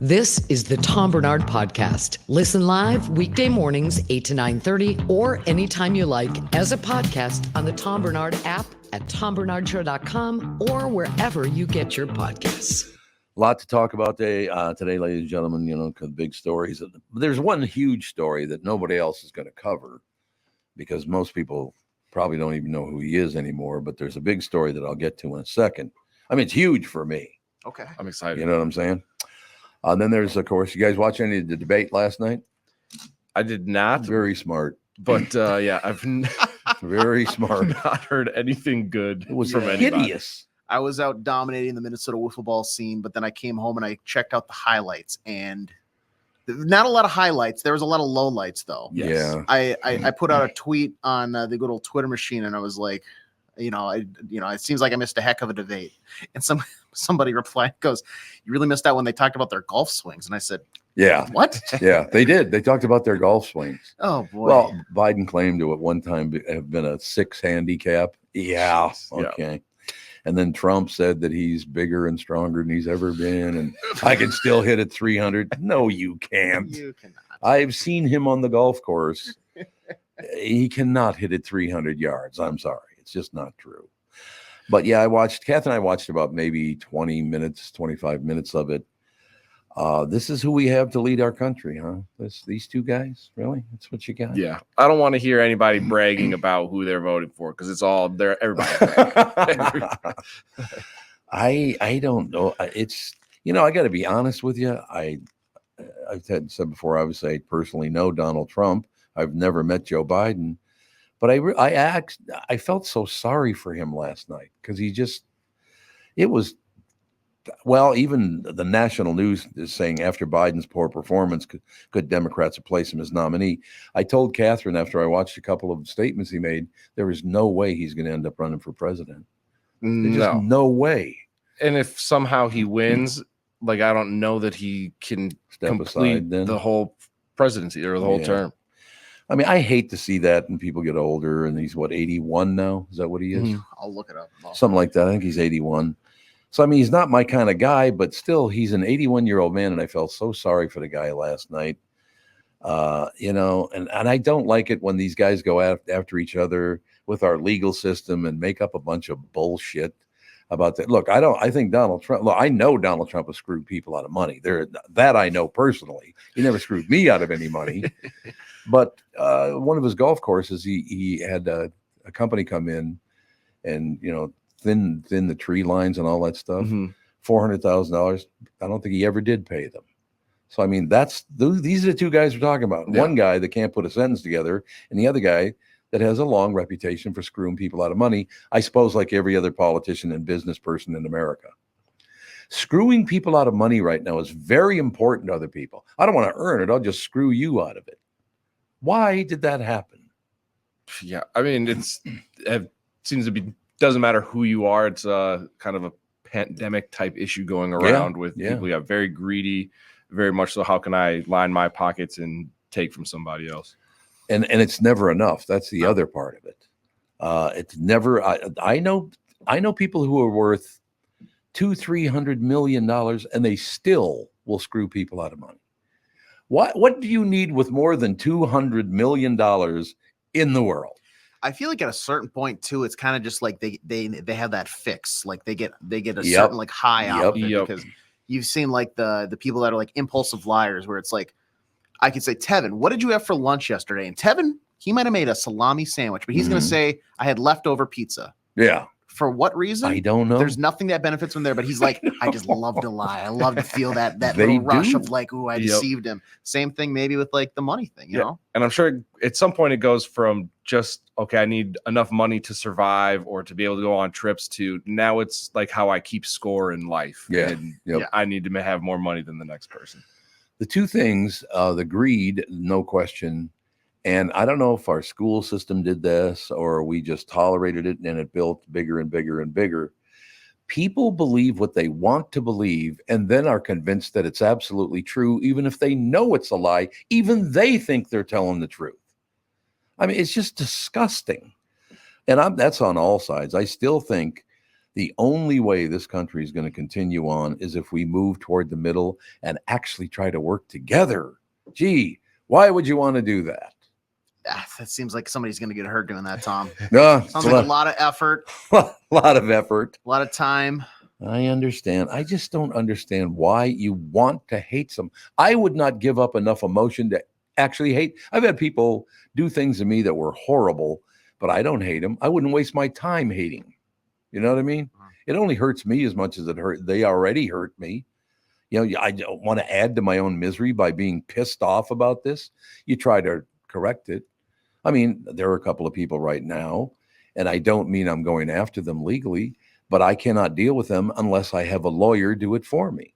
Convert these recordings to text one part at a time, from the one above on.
This is the Tom Barnard Podcast. Listen live weekday mornings, 8 to 9:30, or anytime you like as a podcast on the Tom Barnard app at tombarnardshow.com or wherever you get your podcasts. A lot to talk about today, ladies and gentlemen, you know, because big stories. There's one huge story that nobody else is going to cover because most people probably don't even know who he is anymore, but there's a big story that I'll get to in a second. I mean, it's huge for me. Okay. I'm excited. You know what I'm saying? And then there's, of course, you guys watch any of the debate last night? I did not. Very smart. But yeah, I've very smart. Not heard anything good. It was from anybody. hideous. I was out dominating the Minnesota wiffle ball scene, but then I came home and I checked out the highlights, and not a lot of highlights. There was a lot of lowlights, though. Yes. Yeah. I put out a tweet on the good old Twitter machine, and I was like, it seems like I missed a heck of a debate. And somebody replied, goes, "You really missed out when they talked about their golf swings." And I said, Yeah. "What?" Yeah, they did. They talked about their golf swings. Oh boy. Well, Biden claimed to at one time have been a 6 handicap. Yeah. Yeah. Okay. And then Trump said that he's bigger and stronger than he's ever been, and I can still hit at 300. No, you can't. You cannot. I've seen him on the golf course. He cannot hit at 300 yards. I'm sorry. It's just not true. But yeah, Kath and I watched about maybe 20 minutes, 25 minutes of it. This is who we have to lead our country, huh? These two guys, really? That's what you got? Yeah. I don't want to hear anybody bragging about who they're voting for because it's all there. Everybody. I don't know. It's, I got to be honest with you. I've said before, obviously, I personally know Donald Trump. I've never met Joe Biden. But I felt so sorry for him last night because even the national news is saying after Biden's poor performance, could Democrats replace him as nominee? I told Catherine after I watched a couple of statements he made, there is no way he's going to end up running for president. There's just no way. And if somehow he wins, I don't know that he can complete the whole presidency or the whole term. I mean, I hate to see that when people get older, and he's 81 now? Is that what he is? Mm-hmm. I'll look it up. Something like that. I think he's 81. So, I mean, he's not my kind of guy, but still, he's an 81-year-old man, and I felt so sorry for the guy last night. And I don't like it when these guys go after each other with our legal system and make up a bunch of bullshit about that. Look, I think Donald Trump, I know Donald Trump has screwed people out of money. That I know personally. He never screwed me out of any money. But one of his golf courses, he had a company come in and, thin the tree lines and all that stuff. Mm-hmm. $400,000. I don't think he ever did pay them. So, I mean, these are the two guys we're talking about. Yeah. One guy that can't put a sentence together, and the other guy that has a long reputation for screwing people out of money, I suppose like every other politician and business person in America. Screwing people out of money right now is very important to other people. I don't want to earn it. I'll just screw you out of it. Why did that happen? Yeah. I mean, it seems to be, doesn't matter who you are. It's kind of a pandemic type issue going around with people who are very greedy, very much so. How can I line my pockets and take from somebody else? And it's never enough. That's the other part of it. It's never. I know people who are worth $200-300 million, and they still will screw people out of money. What do you need with more than $200 million in the world? I feel like at a certain point too, it's kind of just like they have that fix. Like they get a certain high out of it because you've seen the people that are impulsive liars where it's like, I could say, Tevin, what did you have for lunch yesterday? And Tevin, he might have made a salami sandwich, but he's going to say, I had leftover pizza. Yeah. For what reason? I don't know. There's nothing that benefits him there, but he's like, I just love to lie. I love to feel that little rush of ooh, I deceived him. Same thing maybe with the money thing, you know? And I'm sure at some point it goes from just, okay, I need enough money to survive or to be able to go on trips to now it's like how I keep score in life. Yeah. And I need to have more money than the next person. The two things, the greed, no question. And I don't know if our school system did this or we just tolerated it and it built bigger and bigger and bigger. People believe what they want to believe and then are convinced that it's absolutely true, even if they know it's a lie. Even they think they're telling the truth. I mean, it's just disgusting. And that's on all sides. I still think The only way this country is going to continue on is if we move toward the middle and actually try to work together. Gee, why would you want to do that? That seems like somebody's going to get hurt doing that, Tom. Sounds like a lot of effort. A lot of effort. A lot of time. I understand. I just don't understand why you want to hate some. I would not give up enough emotion to actually hate. I've had people do things to me that were horrible, but I don't hate them. I wouldn't waste my time hating. You know what I mean? It only hurts me as much as it hurt. They already hurt me. You know, I don't want to add to my own misery by being pissed off about this. You try to correct it. I mean, there are a couple of people right now, and I don't mean I'm going after them legally, but I cannot deal with them unless I have a lawyer do it for me.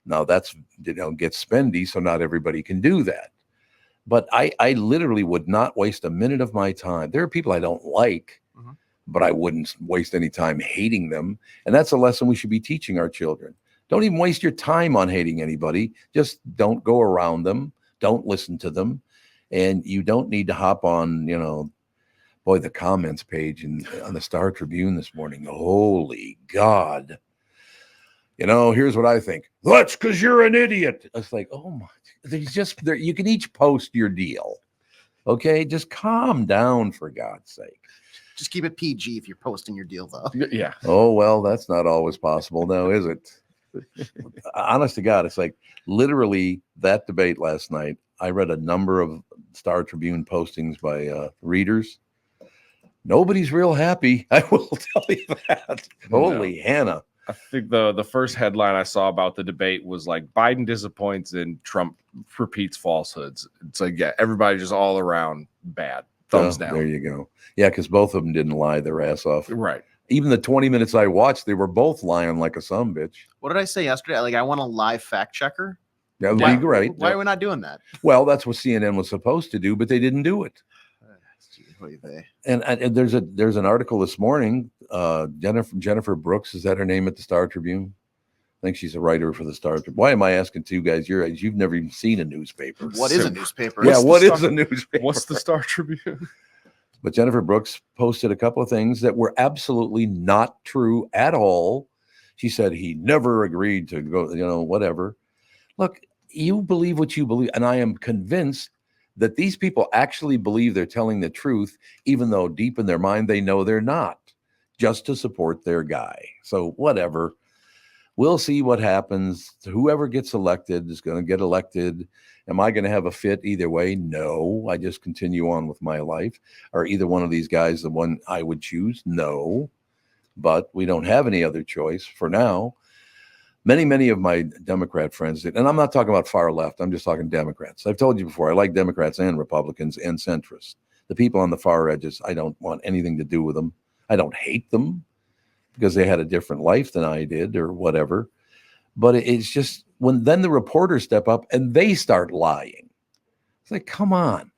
Now that's, gets spendy, so not everybody can do that. But I literally would not waste a minute of my time. There are people I don't like, but I wouldn't waste any time hating them. And that's a lesson we should be teaching our children. Don't even waste your time on hating anybody. Just don't go around them. Don't listen to them. And you don't need to hop on, the comments page on the Star Tribune this morning. Holy God. Here's what I think. That's because you're an idiot. It's like, oh my, you can each post your deal. Okay, just calm down, for God's sake. Just keep it PG if you're posting your deal, though. Yeah. Oh, well, that's not always possible now, is it? Honest to God, it's like literally that debate last night. I read a number of Star Tribune postings by readers. Nobody's real happy. I will tell you that. Holy Hannah. I think the first headline I saw about the debate was like Biden disappoints and Trump repeats falsehoods. It's like, yeah, everybody just all around bad. Thumbs down. There you go. Yeah, because both of them didn't lie their ass off. Right. Even the 20 minutes I watched, they were both lying like a sumbitch. What did I say yesterday? Like, I want a live fact checker. That would be great. Why are we not doing that? Well, that's what CNN was supposed to do, but they didn't do it. And there's an article this morning. Jennifer Brooks, is that her name at the Star Tribune? I think she's a writer for the Star Tribune. Why am I asking two guys your age? You've never even seen a newspaper. What is a newspaper? Yeah, what is a newspaper? What's the Star Tribune? But Jennifer Brooks posted a couple of things that were absolutely not true at all. She said he never agreed to go, whatever. Look, you believe what you believe. And I am convinced that these people actually believe they're telling the truth, even though deep in their mind, they know they're not, just to support their guy. So whatever. We'll see what happens. Whoever gets elected is going to get elected. Am I going to have a fit either way? No. I just continue on with my life. Are either one of these guys the one I would choose? No. But we don't have any other choice for now. Many of my Democrat friends did, and I'm not talking about far left. I'm just talking Democrats. I've told you before, I like Democrats and Republicans and centrists. The people on the far edges, I don't want anything to do with them. I don't hate them because they had a different life than I did or whatever. But it's just when then the reporters step up and they start lying. It's like, come on.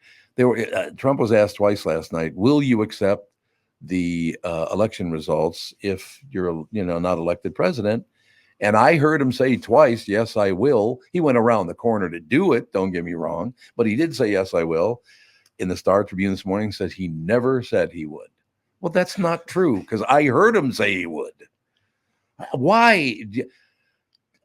Trump was asked twice last night, will you accept the election results if you're not elected president? And I heard him say twice, yes, I will. He went around the corner to do it, don't get me wrong. But he did say, yes, I will. In the Star Tribune this morning, said he never said he would. Well, that's not true because I heard him say he would. Why?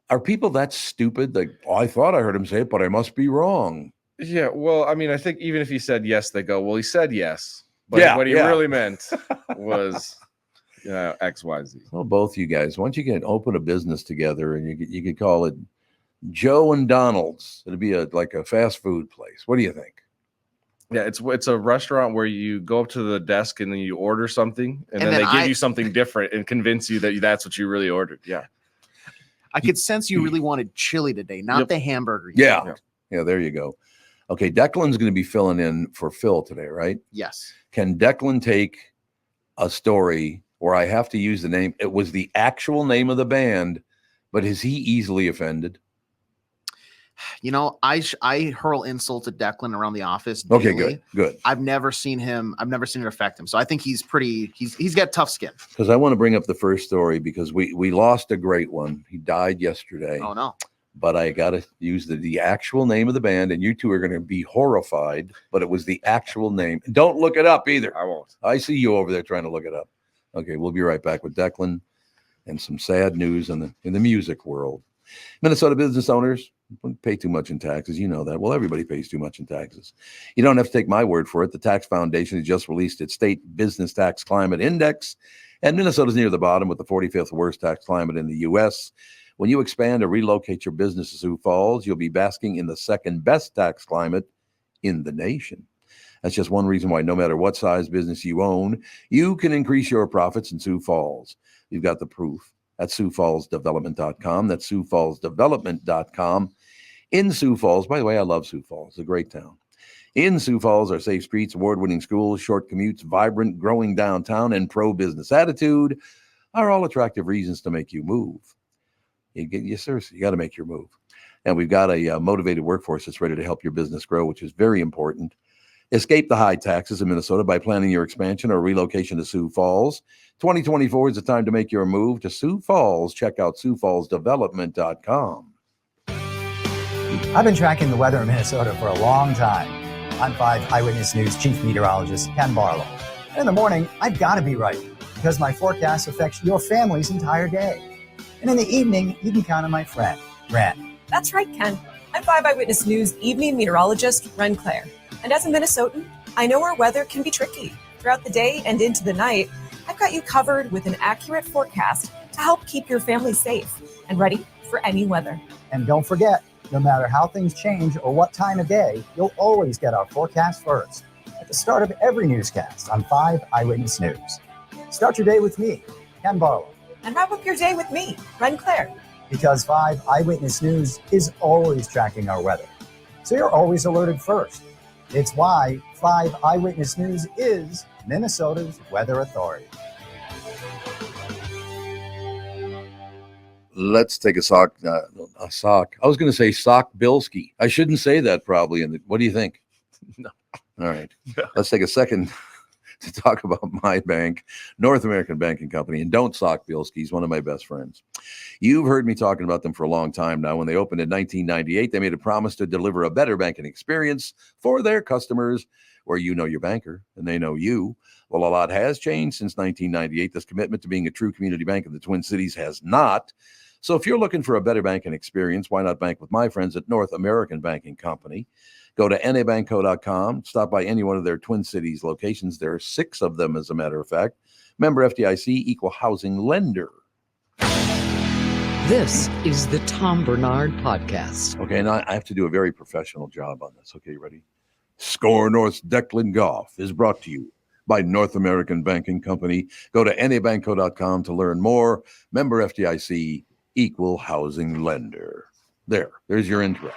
Are people that stupid? Like, I thought I heard him say it, but I must be wrong. Yeah, well, I mean, I think even if he said yes, they go, well, he said yes. But what he really meant was... X, Y, Z. Well, both you guys, once you can open a business together and you could call it Joe and Donald's, it'd be like a fast food place. What do you think? Yeah, it's a restaurant where you go up to the desk and then you order something and then they give you something different and convince you that that's what you really ordered. Yeah. I could sense you really wanted chili today, not the hamburger. Yeah, there you go. Okay, Declan's going to be filling in for Phil today, right? Yes. Can Declan take a story where I have to use the name? It was the actual name of the band, but is he easily offended? I hurl insults at Declan around the office daily. Okay, good. I've never seen it affect him. So I think he's got tough skin. Because I want to bring up the first story because we lost a great one. He died yesterday. Oh, no. But I got to use the actual name of the band, and you two are going to be horrified, but it was the actual name. Don't look it up either. I won't. I see you over there trying to look it up. Okay, we'll be right back with Declan and some sad news in the music world. Minnesota business owners pay too much in taxes. You know that. Well, everybody pays too much in taxes. You don't have to take my word for it. The Tax Foundation has just released its state business tax climate index, and Minnesota's near the bottom with the 45th worst tax climate in the U.S. When you expand or relocate your business to Sioux Falls, you'll be basking in the second best tax climate in the nation. That's just one reason why no matter what size business you own, you can increase your profits in Sioux Falls. You've got the proof at SiouxFallsDevelopment.com. That's SiouxFallsDevelopment.com. In Sioux Falls, by the way, I love Sioux Falls. It's a great town. In Sioux Falls are safe streets, award-winning schools, short commutes, vibrant, growing downtown, and pro-business attitude are all attractive reasons to make you move. Seriously, you got to make your move. And we've got a motivated workforce that's ready to help your business grow, which is very important. Escape the high taxes in Minnesota by planning your expansion or relocation to Sioux Falls. 2024 is the time to make your move to Sioux Falls. Check out SiouxFallsDevelopment.com. I've been tracking the weather in Minnesota for a long time. I'm 5 Eyewitness News Chief Meteorologist Ken Barlow. And in the morning, I've got to be right because my forecast affects your family's entire day. And in the evening, you can count on my friend, Ren. That's right, Ken. I'm 5 Eyewitness News Evening Meteorologist Ren Claire. And as a Minnesotan, I know our weather can be tricky. Throughout the day and into the night, I've got you covered with an accurate forecast to help keep your family safe and ready for any weather. And don't forget, no matter how things change or what time of day, you'll always get our forecast first at the start of every newscast on 5 Eyewitness News. Start your day with me, Ken Barlow. And wrap up your day with me, Ren Claire. Because 5 Eyewitness News is always tracking our weather, so you're always alerted first. It's why 5 Eyewitness News is Minnesota's weather authority. Let's take a sock. I was going to say sock Bilski. I shouldn't say that probably. What do you think? No. All right. Let's take a second to talk about my bank, North American Banking Company, and don't sock Bilski. He's one of my best friends. You've heard me talking about them for a long time now. When they opened in 1998, they made a promise to deliver a better banking experience for their customers, where you know your banker and they know you. Well, a lot has changed since 1998. This commitment to being a true community bank in the Twin Cities has not. So if you're looking for a better banking experience, why not bank with my friends at North American Banking Company? Go to nabankco.com. Stop by any one of their Twin Cities locations. There are 6 of them, as a matter of fact. Member FDIC, equal housing lender. This is the Tom Barnard Podcast. Okay, now I have to do a very professional job on this. Okay, you ready? SKOR North's Declan Goff is brought to you by North American Banking Company. Go to nabankco.com to learn more. Member FDIC, equal housing lender. There's your intro.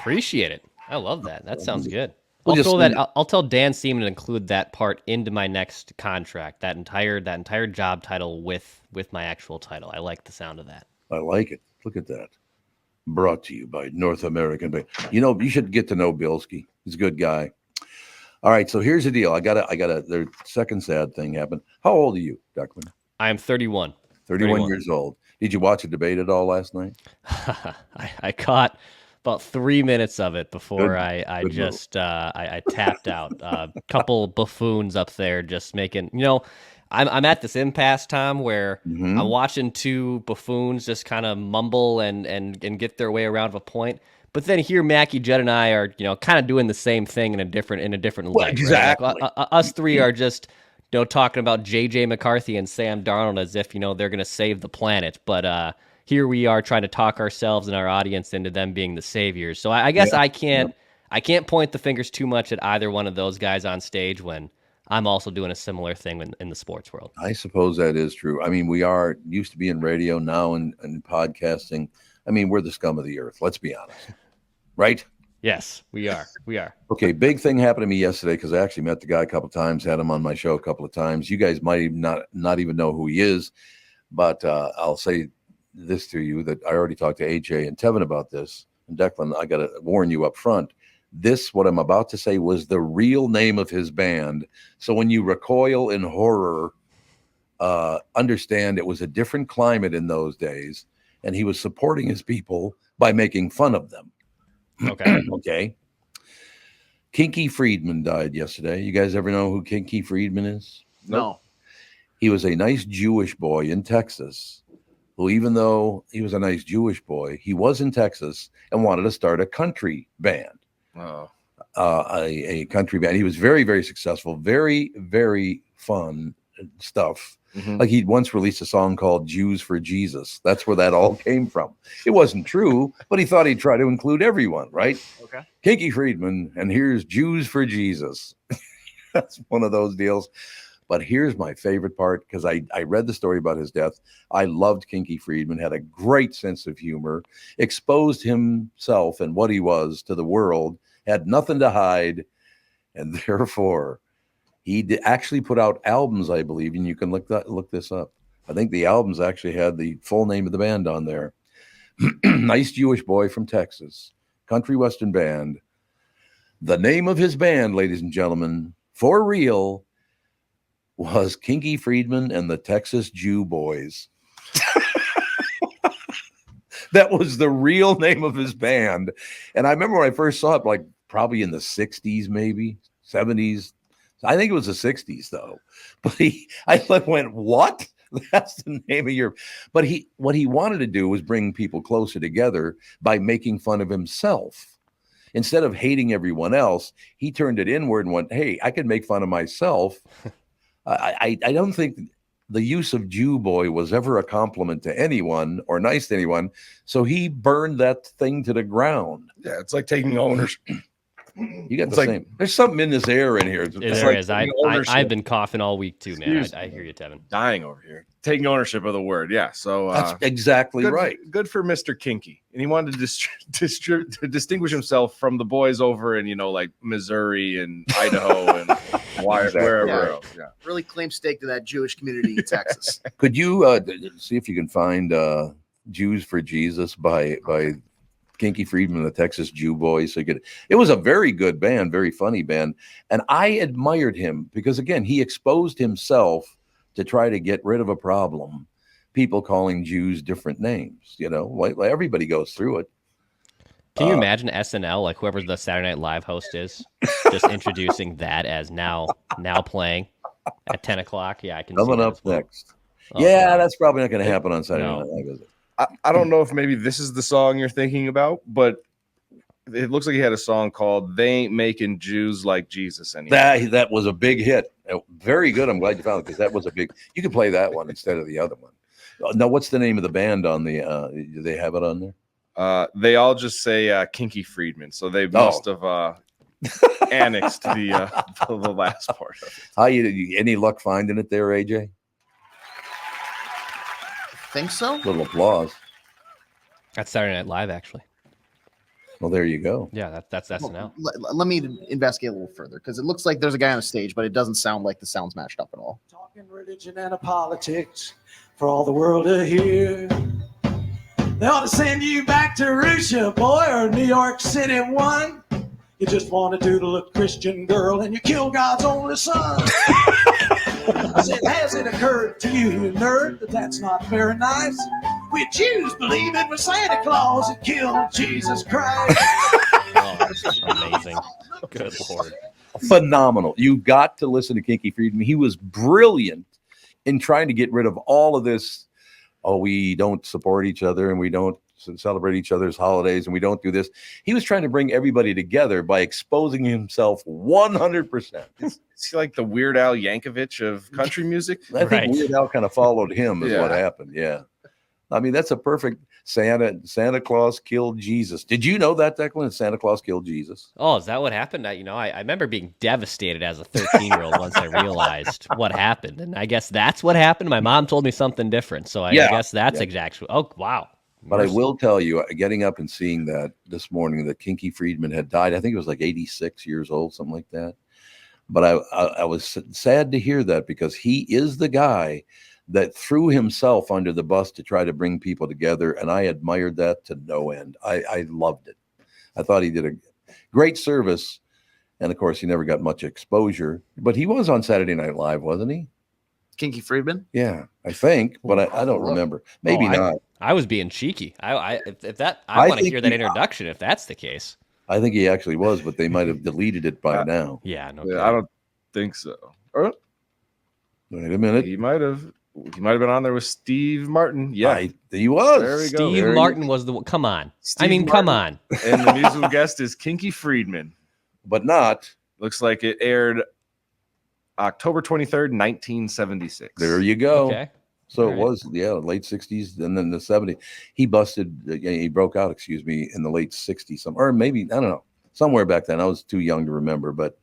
Appreciate it. I love that. That sounds good. We'll I'll tell Dan Seaman to include that part into my next contract. That entire job title with my actual title. I like the sound of that. I like it. Look at that. Brought to you by North American Bank. You know, you should get to know Bilski. He's a good guy. All right, so here's the deal. I got their second sad thing happened. How old are you, Declan? I am 31. 31 years old. Did you watch a debate at all last night? I caught about 3 minutes of it before I tapped out. A couple buffoons up there just making, I'm at this impasse, Tom, where I'm watching 2 buffoons just kind of mumble and get their way around a point. But then here, Mackie, Judd, and I are, kind of doing the same thing in a different light. Exactly. Right? Like, us 3 are just, talking about J.J. McCarthy and Sam Darnold as if, they're going to save the planet. But here we are trying to talk ourselves and our audience into them being the saviors. So I guess I can't point the fingers too much at either one of those guys on stage when I'm also doing a similar thing in the sports world. I suppose that is true. I mean, we are used to be in radio, now in podcasting. I mean, we're the scum of the earth. Let's be honest. Right? Yes, we are. Okay, big thing happened to me yesterday because I actually met the guy a couple of times, had him on my show a couple of times. You guys might not even know who he is, but I'll say this to you that I already talked to AJ and Tevin about this. And Declan, I got to warn you up front. What I'm about to say was the real name of his band. So when you recoil in horror, understand it was a different climate in those days, and he was supporting his people by making fun of them. Okay. Okay. Kinky Friedman died yesterday. You guys ever know who Kinky Friedman is? No. He was a nice Jewish boy in Texas who, even though he was a nice Jewish boy, he was in Texas and wanted to start a country band. Oh. A country band. He was very, very successful, very, very fun stuff. Mm-hmm. Like he'd once released a song called Jews for Jesus. That's where that all came from. It wasn't true, but he thought he'd try to include everyone, right? Okay. Kinky Friedman, and here's Jews for Jesus. That's one of those deals. But here's my favorite part, because I read the story about his death. I loved Kinky Friedman, had a great sense of humor, exposed himself and what he was to the world, had nothing to hide, and therefore he actually put out albums, I believe, and you can look this up. I think the albums actually had the full name of the band on there. Nice Jewish boy from Texas, country western band. The name of his band, ladies and gentlemen, for real, was Kinky Friedman and the Texas Jew Boys. That was the real name of his band. And I remember when I first saw it, like probably in the 60s, maybe 70s. I think it was the 60s though. But I went, what? That's the name of your. But what he wanted to do was bring people closer together by making fun of himself. Instead of hating everyone else, he turned it inward and went, hey, I can make fun of myself. I don't think the use of Jew boy was ever a compliment to anyone or nice to anyone. So he burned that thing to the ground. Yeah, it's like taking ownership. You got the same. There's something in this air in here. There is. I've been coughing all week too, man. I hear you, Tevin. Dying over here. Taking ownership of the word. Yeah. So that's exactly right. Good for Mr. Kinky. And he wanted to distinguish himself from the boys over in, like Missouri and Idaho and wherever else. Yeah. Really claim stake to that Jewish community in Texas. Could you see if you can find Jews for Jesus by Kinky Friedman, the Texas Jew Boys? It was a very good band, very funny band. And I admired him because, again, he exposed himself to try to get rid of a problem. People calling Jews different names, like everybody goes through it. Can you imagine SNL, like whoever the Saturday Night Live host is, just introducing that as now playing at 10 o'clock? Yeah, I can coming see that up next. Oh, yeah, God. that's probably not going to happen on Saturday Night Live, is it? I don't know if maybe this is the song you're thinking about, but it looks like he had a song called "They Ain't Making Jews Like Jesus Anymore." That was a big hit. Very good. I'm glad you found it because that was a big. You could play that one instead of the other one. Now, what's the name of the band on the? Do they have it on there? They all just say Kinky Friedman, so they must have annexed the last part of it. How any luck finding it there, AJ? Think so? Little applause. That's Saturday Night Live, actually. Well, there you go. Yeah, that's SNL. Let me investigate a little further because it looks like there's a guy on the stage, but it doesn't sound like the sounds matched up at all. Talking religion and politics for all the world to hear. They ought to send you back to Russia, boy, or New York City one. You just want to doodle a Christian girl and you kill God's only son. I said, has it occurred to you, nerd, that that's not very nice? We Jews believe it was Santa Claus that killed Jesus Christ. Oh, that's amazing. Good Lord. Phenomenal. You got to listen to Kinky Friedman. He was brilliant in trying to get rid of all of this. Oh, we don't support each other and we don't celebrate each other's holidays and we don't do this. He was trying to bring everybody together by exposing himself 100%. Is he like the Weird Al Yankovic of country music? I think Weird Al kind of followed him is what happened. Yeah. I mean, that's a perfect Santa Claus killed Jesus. Did you know that, Declan? Santa Claus killed Jesus? Oh, is that what happened? I remember being devastated as a 13-year-old once I realized what happened. And I guess that's what happened. My mom told me something different. So I guess that's exactly. Oh, wow. But I will tell you, getting up and seeing that this morning, that Kinky Friedman had died. I think it was like 86 years old, something like that. But I was sad to hear that because he is the guy that threw himself under the bus to try to bring people together. And I admired that to no end. I loved it. I thought he did a great service. And of course, he never got much exposure. But he was on Saturday Night Live, wasn't he? Kinky Friedman? Yeah, I think, but I don't remember. Maybe not. I was being cheeky. I want to hear that introduction if that's the case. I think he actually was, but they might have deleted it by now. Yeah, no. Yeah, I don't think so. Wait a minute. He might have been on there with Steve Martin. Yeah, he was. There we go. Steve Martin was the one. Come on. Come on. And the musical guest is Kinky Friedman. But not. Looks like it aired October 23rd, 1976. There you go. Okay. So it was, late 60s and then the 70s. He broke out, in the late 60s, or maybe, I don't know, somewhere back then. I was too young to remember, but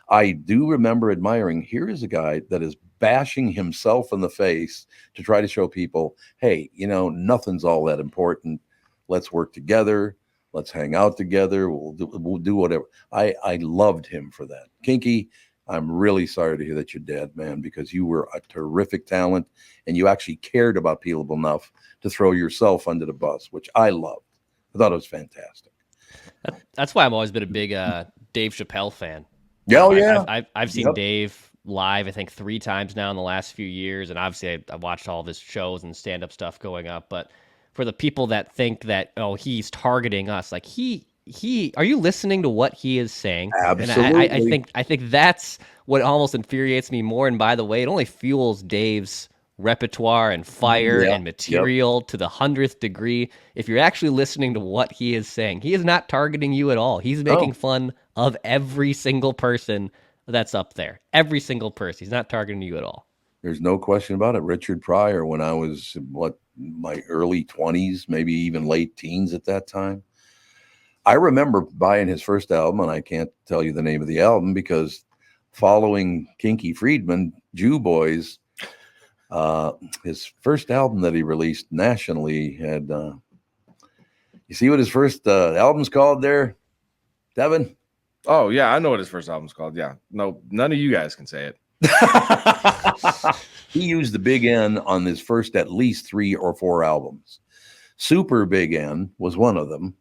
I do remember admiring, here is a guy that is bashing himself in the face to try to show people, hey, nothing's all that important. Let's work together. Let's hang out together. We'll do whatever. I loved him for that. Kinky, I'm really sorry to hear that you're dead, man, because you were a terrific talent and you actually cared about people enough to throw yourself under the bus, which I loved. I thought it was fantastic. That's why I've always been a big Dave Chappelle fan. I've seen Dave live, I think 3 times now in the last few years. And obviously I watched all of his shows and stand-up stuff going up. But for the people that think that, he's targeting us, like are you listening to what he is saying? Absolutely. And I think that's what almost infuriates me more. And by the way, it only fuels Dave's repertoire and fire and material to the 100th degree. If you're actually listening to what he is saying, he is not targeting you at all. He's making fun of every single person that's up there. Every single person. He's not targeting you at all. There's no question about it. Richard Pryor, when I was my early 20s, maybe even late teens at that time, I remember buying his first album, and I can't tell you the name of the album because following Kinky Friedman, Jew Boys, his first album that he released nationally had, you see what his first album's called there, Devin? Oh, yeah, I know what his first album's called. Yeah. No, none of you guys can say it. He used the big N on his first at least 3 or 4 albums. Super Big N was one of them.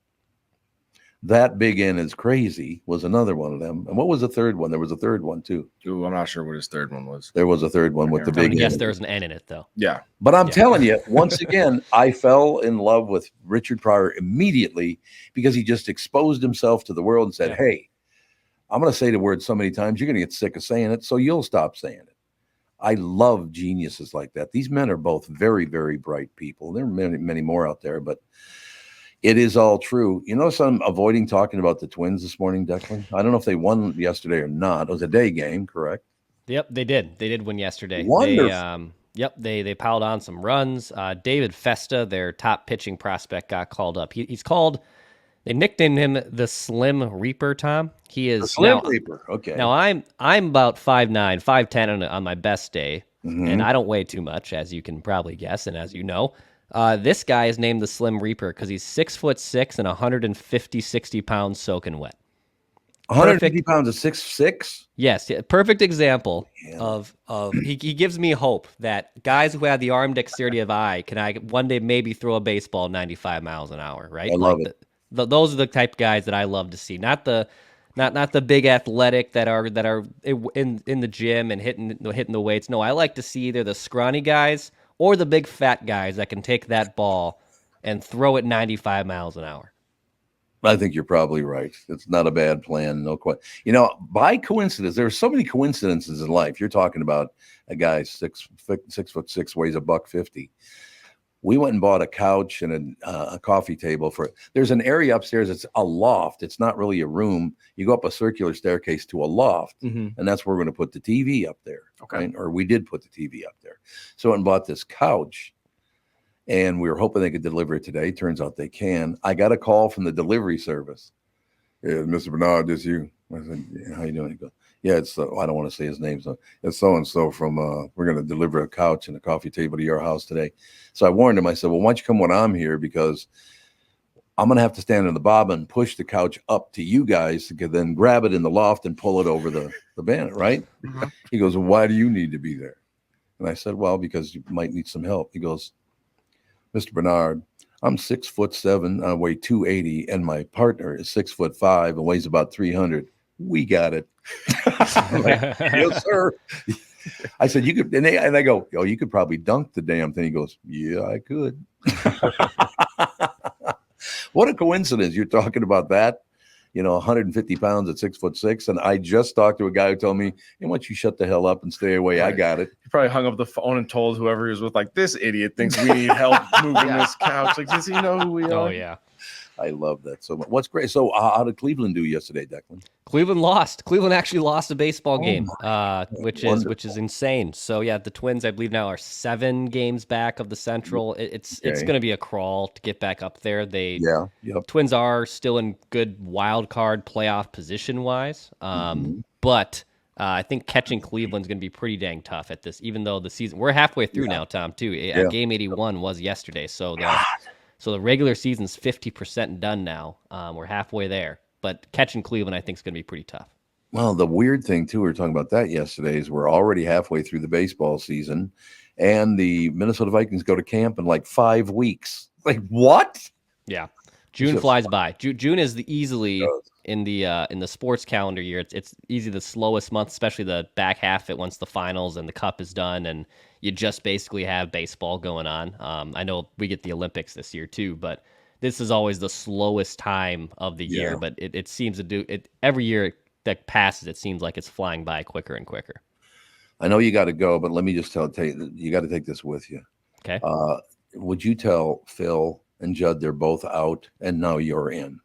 That Big N is Crazy was another one of them. And what was the third one? There was a third one too. Ooh, I'm not sure what his third one was. There was a third one with the big N. Yes, there's an N in it though. Yeah. But I'm telling you, once again, I fell in love with Richard Pryor immediately because he just exposed himself to the world and said, hey, I'm going to say the word so many times, you're going to get sick of saying it, so you'll stop saying it. I love geniuses like that. These men are both very, very bright people. There are many, many more out there, but it is all true. You notice I'm avoiding talking about the Twins this morning, Declan. I don't know if they won yesterday or not. It was a day game, correct? Yep, they did. They did win yesterday. Wonderful. They piled on some runs. David Festa, their top pitching prospect, got called up. He's called. They nicknamed him the Slim Reaper. Tom. He is the Slim Reaper. Okay. Now I'm about 5'9", 5'10" on my best day, and I don't weigh too much, as you can probably guess, and as you know. This guy is named the Slim Reaper because he's 6'6" and 150-60 pounds soaking wet. 150 pounds of 6'6"? Yes, perfect example of he gives me hope that guys who have the arm dexterity of I one day maybe throw a baseball 95 miles an hour, right? I love it. Those are the type of guys that I love to see. Not the big athletic that are in the gym and hitting the weights. No, I like to see either the scrawny guys or the big fat guys that can take that ball and throw it 95 miles an hour. I think you're probably right. It's not a bad plan. No question. By coincidence, there are so many coincidences in life. You're talking about a guy 6'6", weighs $150. We went and bought a couch and a coffee table there's an area upstairs. It's a loft. It's not really a room. You go up a circular staircase to a loft, and that's where we're going to put the TV up there. Okay. Right? Or we did put the TV up there. So I went and bought this couch, and we were hoping they could deliver it today. Turns out they can. I got a call from the delivery service. Yeah, Mr. Barnard, this you? I said, yeah, how you doing? He goes, yeah, it's I don't want to say his name. So it's so-and-so from, we're going to deliver a couch and a coffee table to your house today. So I warned him. I said, well, why don't you come when I'm here? Because I'm going to have to stand in the bob and push the couch up to you guys to then grab it in the loft and pull it over the banner, right? He goes, well, why do you need to be there? And I said, well, because you might need some help. He goes, Mr. Barnard, I'm 6'7", I weigh 280, and my partner is 6'5" and weighs about 300. We got it. Like, yes, sir. I said, you could, and they go, oh, you could probably dunk the damn thing. He goes, yeah, I could. What a coincidence. You're talking about that. 150 pounds at 6'6". And I just talked to a guy who told me, hey, why don't you shut the hell up and stay away? I got it. He probably hung up the phone and told whoever he was with, like, this idiot thinks we need help moving this couch. Like, does he know who we are? Oh, yeah. I love that so much. What's great? So how did Cleveland do yesterday, Declan? Cleveland lost. Cleveland actually lost a baseball game, which is insane. So yeah, the Twins, I believe now, are 7 games back of the Central. It's going to be a crawl to get back up there. Twins are still in good wild card playoff position wise, but I think catching Cleveland's going to be pretty dang tough at this. Even though the season, we're halfway through now, Tom. Too. Game 81 was yesterday, so So the regular season's 50% done now. We're halfway there. But catching Cleveland, I think, is going to be pretty tough. Well, the weird thing, too, we were talking about that yesterday, is we're already halfway through the baseball season, and the Minnesota Vikings go to camp in like 5 weeks. Like, what? Yeah. June flies by. June is easily in the sports calendar year. It's easily the slowest month, especially the back half of it once the finals and the cup is done, and you just basically have baseball going on. I know we get the Olympics this year too, but this is always the slowest time of the year. But it seems to do it every year that passes. It seems like it's flying by quicker and quicker. I know you got to go, but let me just tell you, you got to take this with you. Okay. Would you tell Phil and Judd they're both out and now you're in?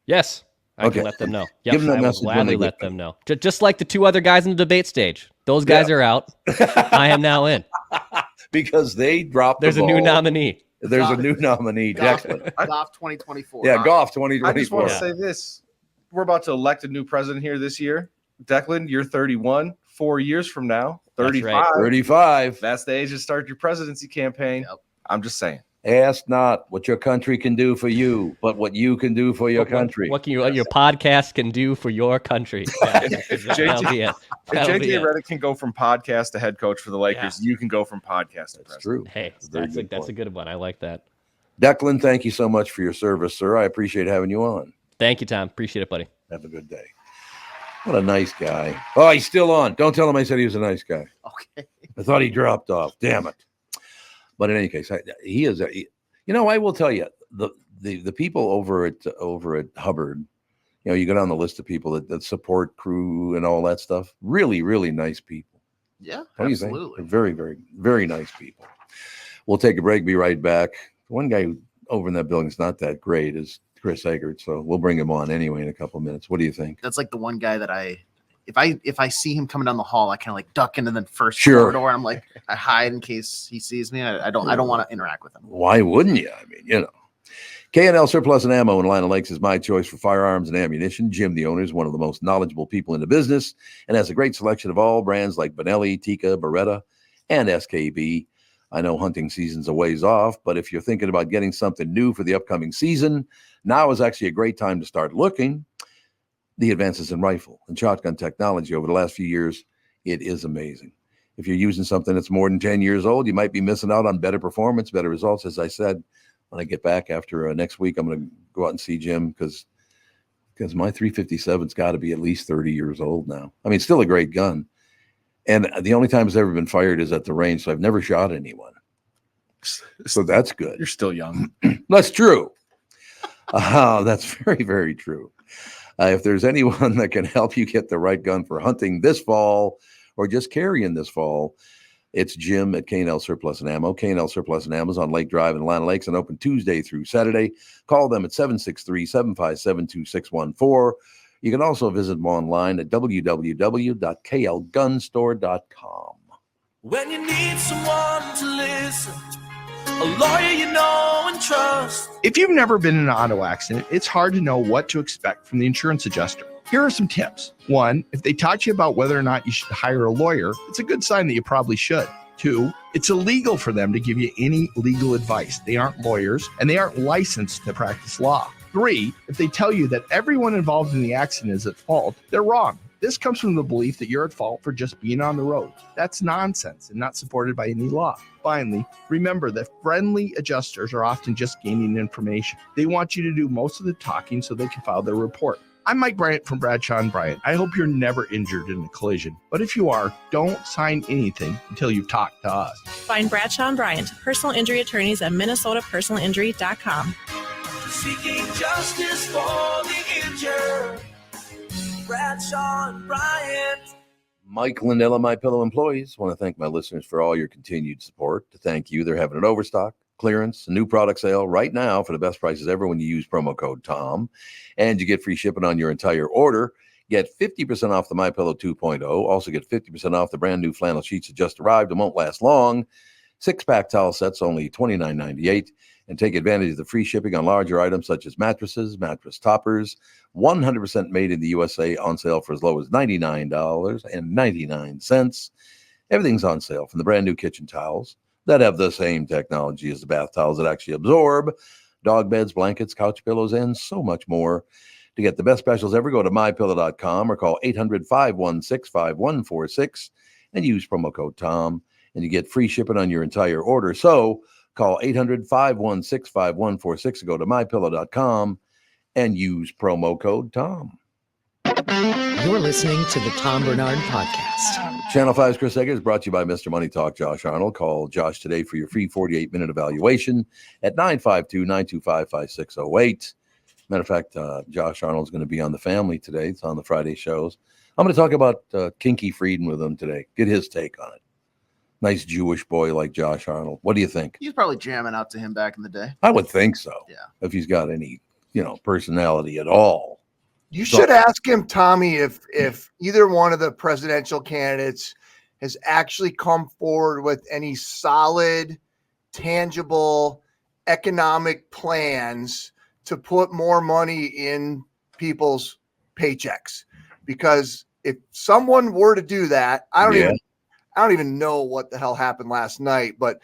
Yes. I can let them know. Yep, Give them that I will message gladly let them know. Just like the 2 other guys in the debate stage. Those guys are out. I am now in. Because they dropped There's a new nominee. There's a new nominee, Declan. Goff 2024. Yeah, Goff 2024. I just want to say this. We're about to elect a new president here this year. Declan, you're 31. 4 years from now, 35. That's right. 35. That's the age to start your presidency campaign. Yep. I'm just saying. Ask not what your country can do for you, but what you can do for your country. What your podcast can do for your country. Yeah. If JT Redick can go from podcast to head coach for the Lakers, you can go from podcast to president. True. Hey, that's a good one. I like that. Declan, thank you so much for your service, sir. I appreciate having you on. Thank you, Tom. Appreciate it, buddy. Have a good day. What a nice guy. Oh, he's still on. Don't tell him I said he was a nice guy. Okay. I thought he dropped off. Damn it. But in any case, he is. I will tell you, the people over at Hubbard, you go down the list of people that support crew and all that stuff. Really, really nice people. Yeah, absolutely. Very, very, very nice people. We'll take a break. Be right back. One guy over in that building is not that great is Chris Egert, so we'll bring him on anyway in a couple of minutes. What do you think? That's like the one guy that if I see him coming down the hall, I kind of like duck into the first corridor. I'm like, I hide in case he sees me. I don't want to interact with him. Why wouldn't you? I mean, K&L Surplus and Ammo in Atlanta Lakes is my choice for firearms and ammunition. Jim, the owner, is one of the most knowledgeable people in the business and has a great selection of all brands like Benelli, Tikka, Beretta, and SKB. I know hunting season's a ways off, but if you're thinking about getting something new for the upcoming season, now is actually a great time to start looking. The advances in rifle and shotgun technology over the last few years, it is amazing. If you're using something that's more than 10 years old, you might be missing out on better performance, better results. As I said, when I get back after next week, I'm going to go out and see Jim because my 357's got to be at least 30 years old now. I mean, still a great gun. And the only time it's ever been fired is at the range, so I've never shot anyone. So that's good. You're still young. That's true. That's very, very true. If there's anyone that can help you get the right gun for hunting this fall or just carrying this fall, it's Jim at K&L Surplus and Ammo. K&L Surplus and Ammo is on Lake Drive in Atlanta Lakes and open Tuesday through Saturday. Call them at 763-757-2614. You can also visit them online at www.klgunstore.com. When you need someone to listen, a lawyer you know and trust. If you've never been in an auto accident, it's hard to know what to expect from the insurance adjuster. Here are some tips. 1, if they talk to you about whether or not you should hire a lawyer, it's a good sign that you probably should. 2, it's illegal for them to give you any legal advice. They aren't lawyers and they aren't licensed to practice law. 3, if they tell you that everyone involved in the accident is at fault, they're wrong. This comes from the belief that you're at fault for just being on the road. That's nonsense and not supported by any law. Finally, remember that friendly adjusters are often just gaining information. They want you to do most of the talking so they can file their report. I'm Mike Bryant from Bradshaw & Bryant. I hope you're never injured in a collision. But if you are, don't sign anything until you've talked to us. Find Bradshaw & Bryant, personal injury attorneys at minnesotapersonalinjury.com. Seeking justice for the injured. Bradshaw, Bryant. Mike Lindell and MyPillow employees want to thank my listeners for all your continued support. To thank you, they're having an overstock, clearance, a new product sale right now for the best prices ever when you use promo code TOM. And you get free shipping on your entire order. Get 50% off the MyPillow 2.0. Also get 50% off the brand new flannel sheets that just arrived and won't last long. 6-pack towel sets, only $29.98. And take advantage of the free shipping on larger items such as mattresses, mattress toppers, 100% made in the USA, on sale for as low as $99.99. Everything's on sale, from the brand new kitchen towels that have the same technology as the bath towels that actually absorb, dog beds, blankets, couch pillows, and so much more. To get the best specials ever, go to mypillow.com or call 800-516-5146 and use promo code TOM, and you get free shipping on your entire order. So call 800-516-5146 and go to mypillow.com and use promo code TOM. You're listening to the Tom Barnard Podcast. Channel 5's Chris Egert is brought to you by Mr. Money Talk, Josh Arnold. Call Josh today for your free 48-minute evaluation at 952-925-5608. Matter of fact, Josh Arnold's going to be on The Family today. It's on the Friday shows. I'm going to talk about Kinky Friedman with him today. Get his take on it. Nice Jewish boy like Josh Arnold. What do you think? He's probably jamming out to him back in the day. I would think so. Yeah. If he's got any, personality at all. You should ask him, Tommy, if either one of the presidential candidates has actually come forward with any solid, tangible economic plans to put more money in people's paychecks. Because if someone were to do that, I don't even know what the hell happened last night, but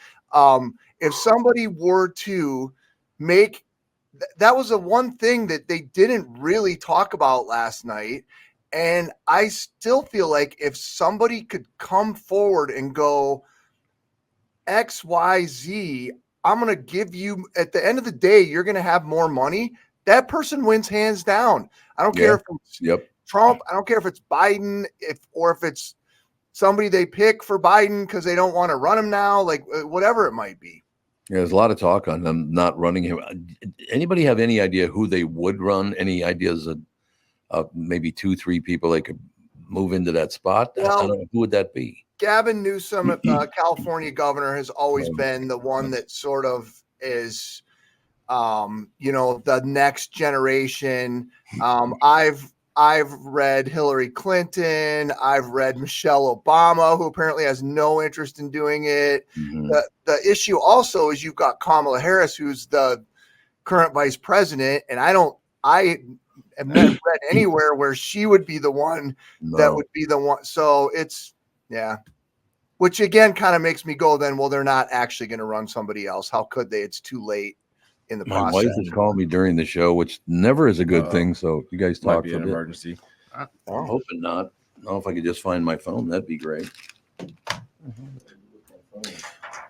if somebody were to make that was the one thing that they didn't really talk about last night. And I still feel like if somebody could come forward and go XYZ, I'm going to give you, at the end of the day, you're going to have more money. That person wins hands down. I don't care if it's Trump. I don't care if it's Biden, or if it's somebody they pick for Biden because they don't want to run him now, like whatever it might be. Yeah, there's a lot of talk on them not running him. Anybody have any idea who they would run? Any ideas of maybe 2-3 people they could move into that spot? Well, I don't know. Who would that be? Gavin Newsom, California governor, has always been the one that sort of is, the next generation. I've read Hillary Clinton. I've read Michelle Obama, who apparently has no interest in doing it. Mm-hmm. The issue also is you've got Kamala Harris, who's the current vice president, and I have never read anywhere where she would be the one that would be the one. So it's, which again kind of makes me go then, well, they're not actually going to run somebody else. How could they? It's too late in the process. My wife has called me during the show, which never is a good thing. So you guys talk for an emergency. I'm hoping not. I don't know if I could just find my phone. That'd be great.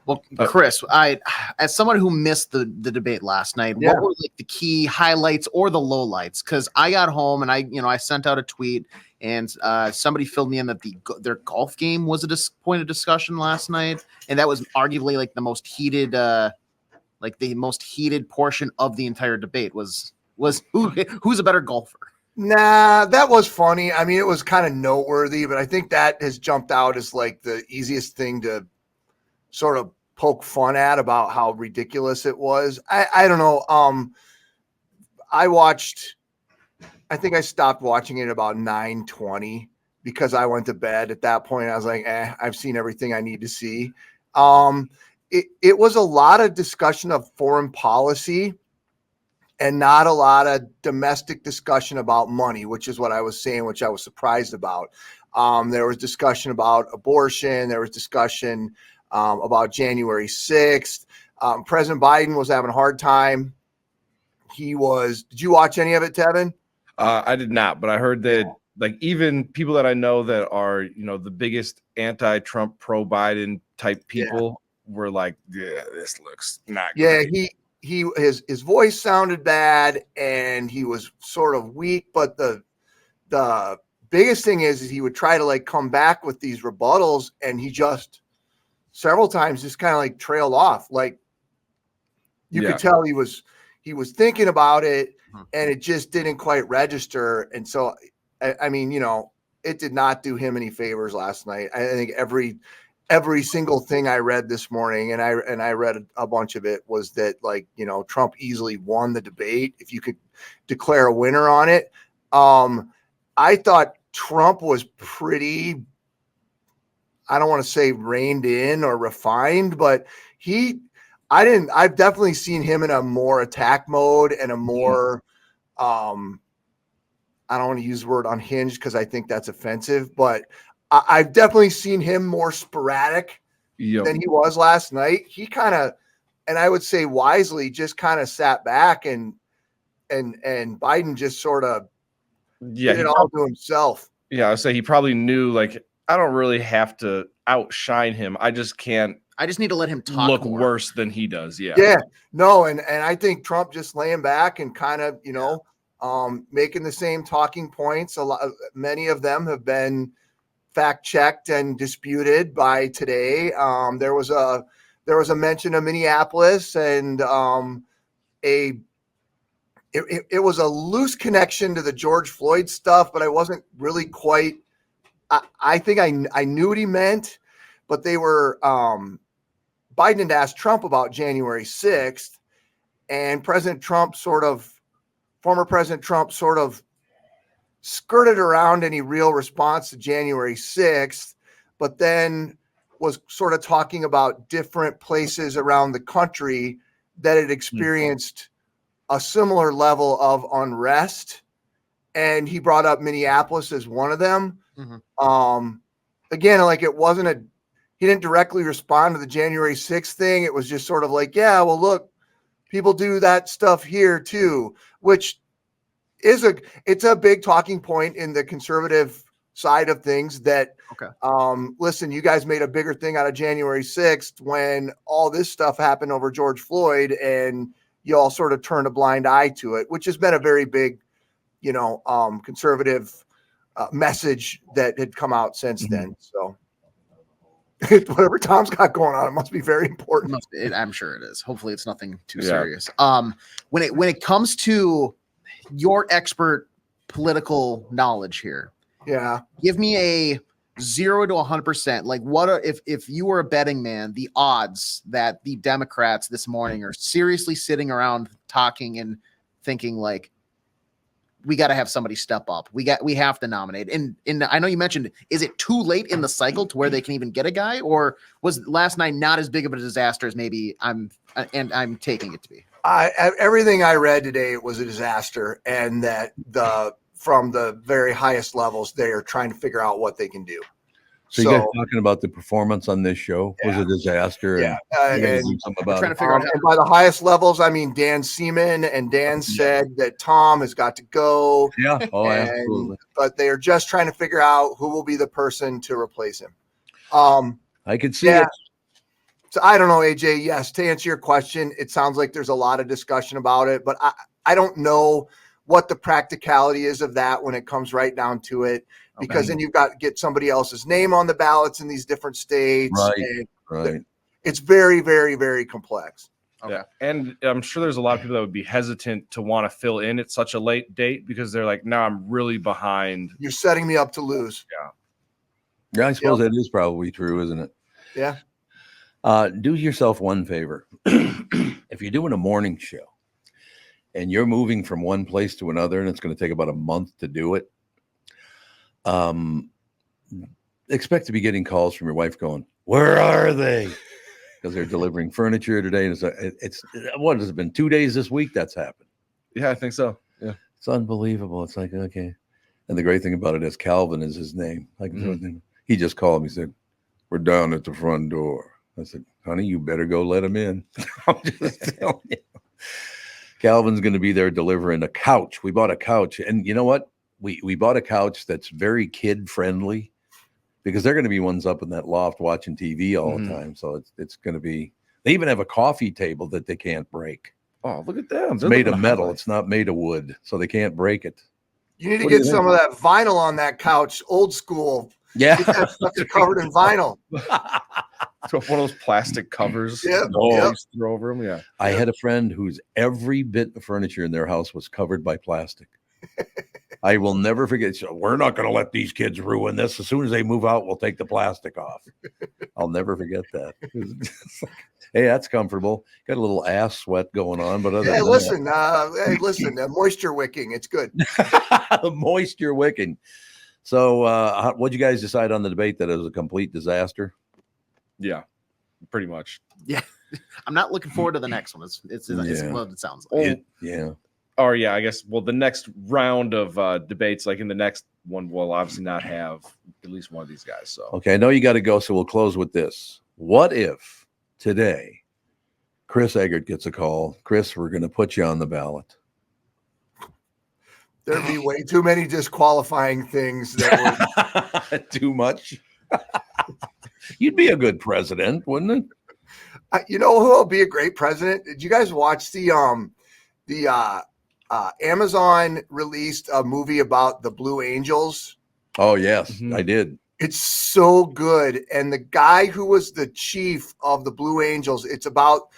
Well, Chris, as someone who missed the debate last night, what were like the key highlights or the lowlights? Because I got home and I sent out a tweet, and somebody filled me in that their golf game was a point of discussion last night, and that was arguably like the most heated, portion of the entire debate was who's a better golfer. Nah, that was funny. I mean, it was kind of noteworthy, but I think that has jumped out as like the easiest thing to sort of poke fun at about how ridiculous it was. I don't know. I think I stopped watching it about 9:20 because I went to bed at that point. I was like, I've seen everything I need to see. It was a lot of discussion of foreign policy and not a lot of domestic discussion about money, which is what I was saying, which I was surprised about. There was discussion about abortion. There was discussion about January 6th. President Biden was having a hard time. Did you watch any of it, Tevin? I did not, but I heard that like even people that I know that are, the biggest anti-Trump, pro-Biden type people were like, yeah, this looks not good. Yeah, his voice sounded bad and he was sort of weak, but the biggest thing is he would try to like come back with these rebuttals, and he just several times just kind of like trailed off. Like you could tell he was thinking about it, and it just didn't quite register. And so I mean, it did not do him any favors last night. I think every single thing I read this morning, and I read a bunch of it, was that, like, Trump easily won the debate if you could declare a winner on it. I thought Trump was pretty, I don't want to say reined in or refined, but I've definitely seen him in a more attack mode and a more, I don't want to use the word unhinged because I think that's offensive, but I've definitely seen him more sporadic than he was last night. He kind of, and I would say wisely, just kind of sat back and Biden just sort of did it all to himself. Yeah, I would say he probably knew, like, I don't really have to outshine him. I just need to let him talk more. Worse than he does. Yeah. Yeah. No, and I think Trump just laying back and kind of, making the same talking points. Many of them have been fact checked and disputed by today. There was a mention of Minneapolis, and it was a loose connection to the George Floyd stuff, but I wasn't really quite. I think I knew what he meant, but they were Biden had asked Trump about January 6th, and former President Trump sort of skirted around any real response to January 6th, but then was sort of talking about different places around the country that had experienced a similar level of unrest. And he brought up Minneapolis as one of them. Again, like, he didn't directly respond to the January 6th thing. It was just sort of like, yeah, well, look, people do that stuff here too, which is it's a big talking point in the conservative side of things that, listen, you guys made a bigger thing out of January 6th when all this stuff happened over George Floyd, and you all sort of turned a blind eye to it, which has been a very big, conservative message that had come out since then. So whatever Tom's got going on, it must be very important. I'm sure it is. Hopefully it's nothing too serious. When it comes to your expert political knowledge here, give me a 0 to 100%. Like, if you were a betting man, the odds that the Democrats this morning are seriously sitting around talking and thinking, like, we got to have somebody step up. We have to nominate. And I know you mentioned, is it too late in the cycle to where they can even get a guy, or was last night not as big of a disaster as maybe I'm taking it to be? Everything I read today was a disaster, and that from the very highest levels, they are trying to figure out what they can do. So you guys talking about the performance on this show was a disaster. Yeah, and by the highest levels, I mean Dan Seaman, and Dan said that Tom has got to go. Yeah, absolutely. But they are just trying to figure out who will be the person to replace him. I could see it. So I don't know, AJ. Yes, to answer your question, it sounds like there's a lot of discussion about it, but I don't know what the practicality is of that when it comes right down to it. Because then you've got to get somebody else's name on the ballots in these different states. Right. It's very, very, very complex. Yeah. And I'm sure there's a lot of people that would be hesitant to want to fill in at such a late date because they're like, now I'm really behind. You're setting me up to lose. Yeah, I suppose that is probably true, isn't it? Yeah. Do yourself one favor. If you're doing a morning show and you're moving from one place to another, and it's going to take about a month to do it, expect to be getting calls from your wife going, where are they? Because they're delivering furniture today. And it's what has it been 2 days this week that's happened? Yeah, I think so. Yeah. It's unbelievable. It's like, okay. And the great thing about it is Calvin is his name. Like he just called me, said, we're down at the front door. I said, honey, you better go let him in. I'm just telling you. Calvin's going to be there delivering a couch. We bought a couch. And you know what? We bought a couch that's very kid friendly because they're going to be ones up in that loft watching TV all the time. So it's going to be, they even have a coffee table that they can't break. Oh, look at them. It's made of metal. It's not made of wood. So they can't break it. You need to get some of that vinyl on that couch, old school. Yeah. It's covered in vinyl. So one of those plastic covers. Throw over them. Yeah. I had a friend whose every bit of furniture in their house was covered by plastic. I will never forget. So we're not going to let these kids ruin this. As soon as they move out, we'll take the plastic off. I'll never forget that. Hey, that's comfortable. Got a little ass sweat going on, but other listen, moisture wicking. It's good. Moisture wicking. So what'd you guys decide on the debate that it was a complete disaster? Yeah, pretty much. Yeah. I'm not looking forward to the next one. It's what it sounds like. Yeah. Or yeah, I guess. Well, the next round of debates, like in the next one, we'll obviously not have at least one of these guys. So okay, I know you got to go, so we'll close with this. What if today Chris Egert gets a call? Chris, we're going to put you on the ballot. There'd be way too many disqualifying things. That would... Too much. You'd be a good president, wouldn't it? You know who will be a great president? Did you guys watch the Amazon released a movie about the Blue Angels? Oh yes, I did. It's so good. And the guy who was the chief of the Blue Angels, it's about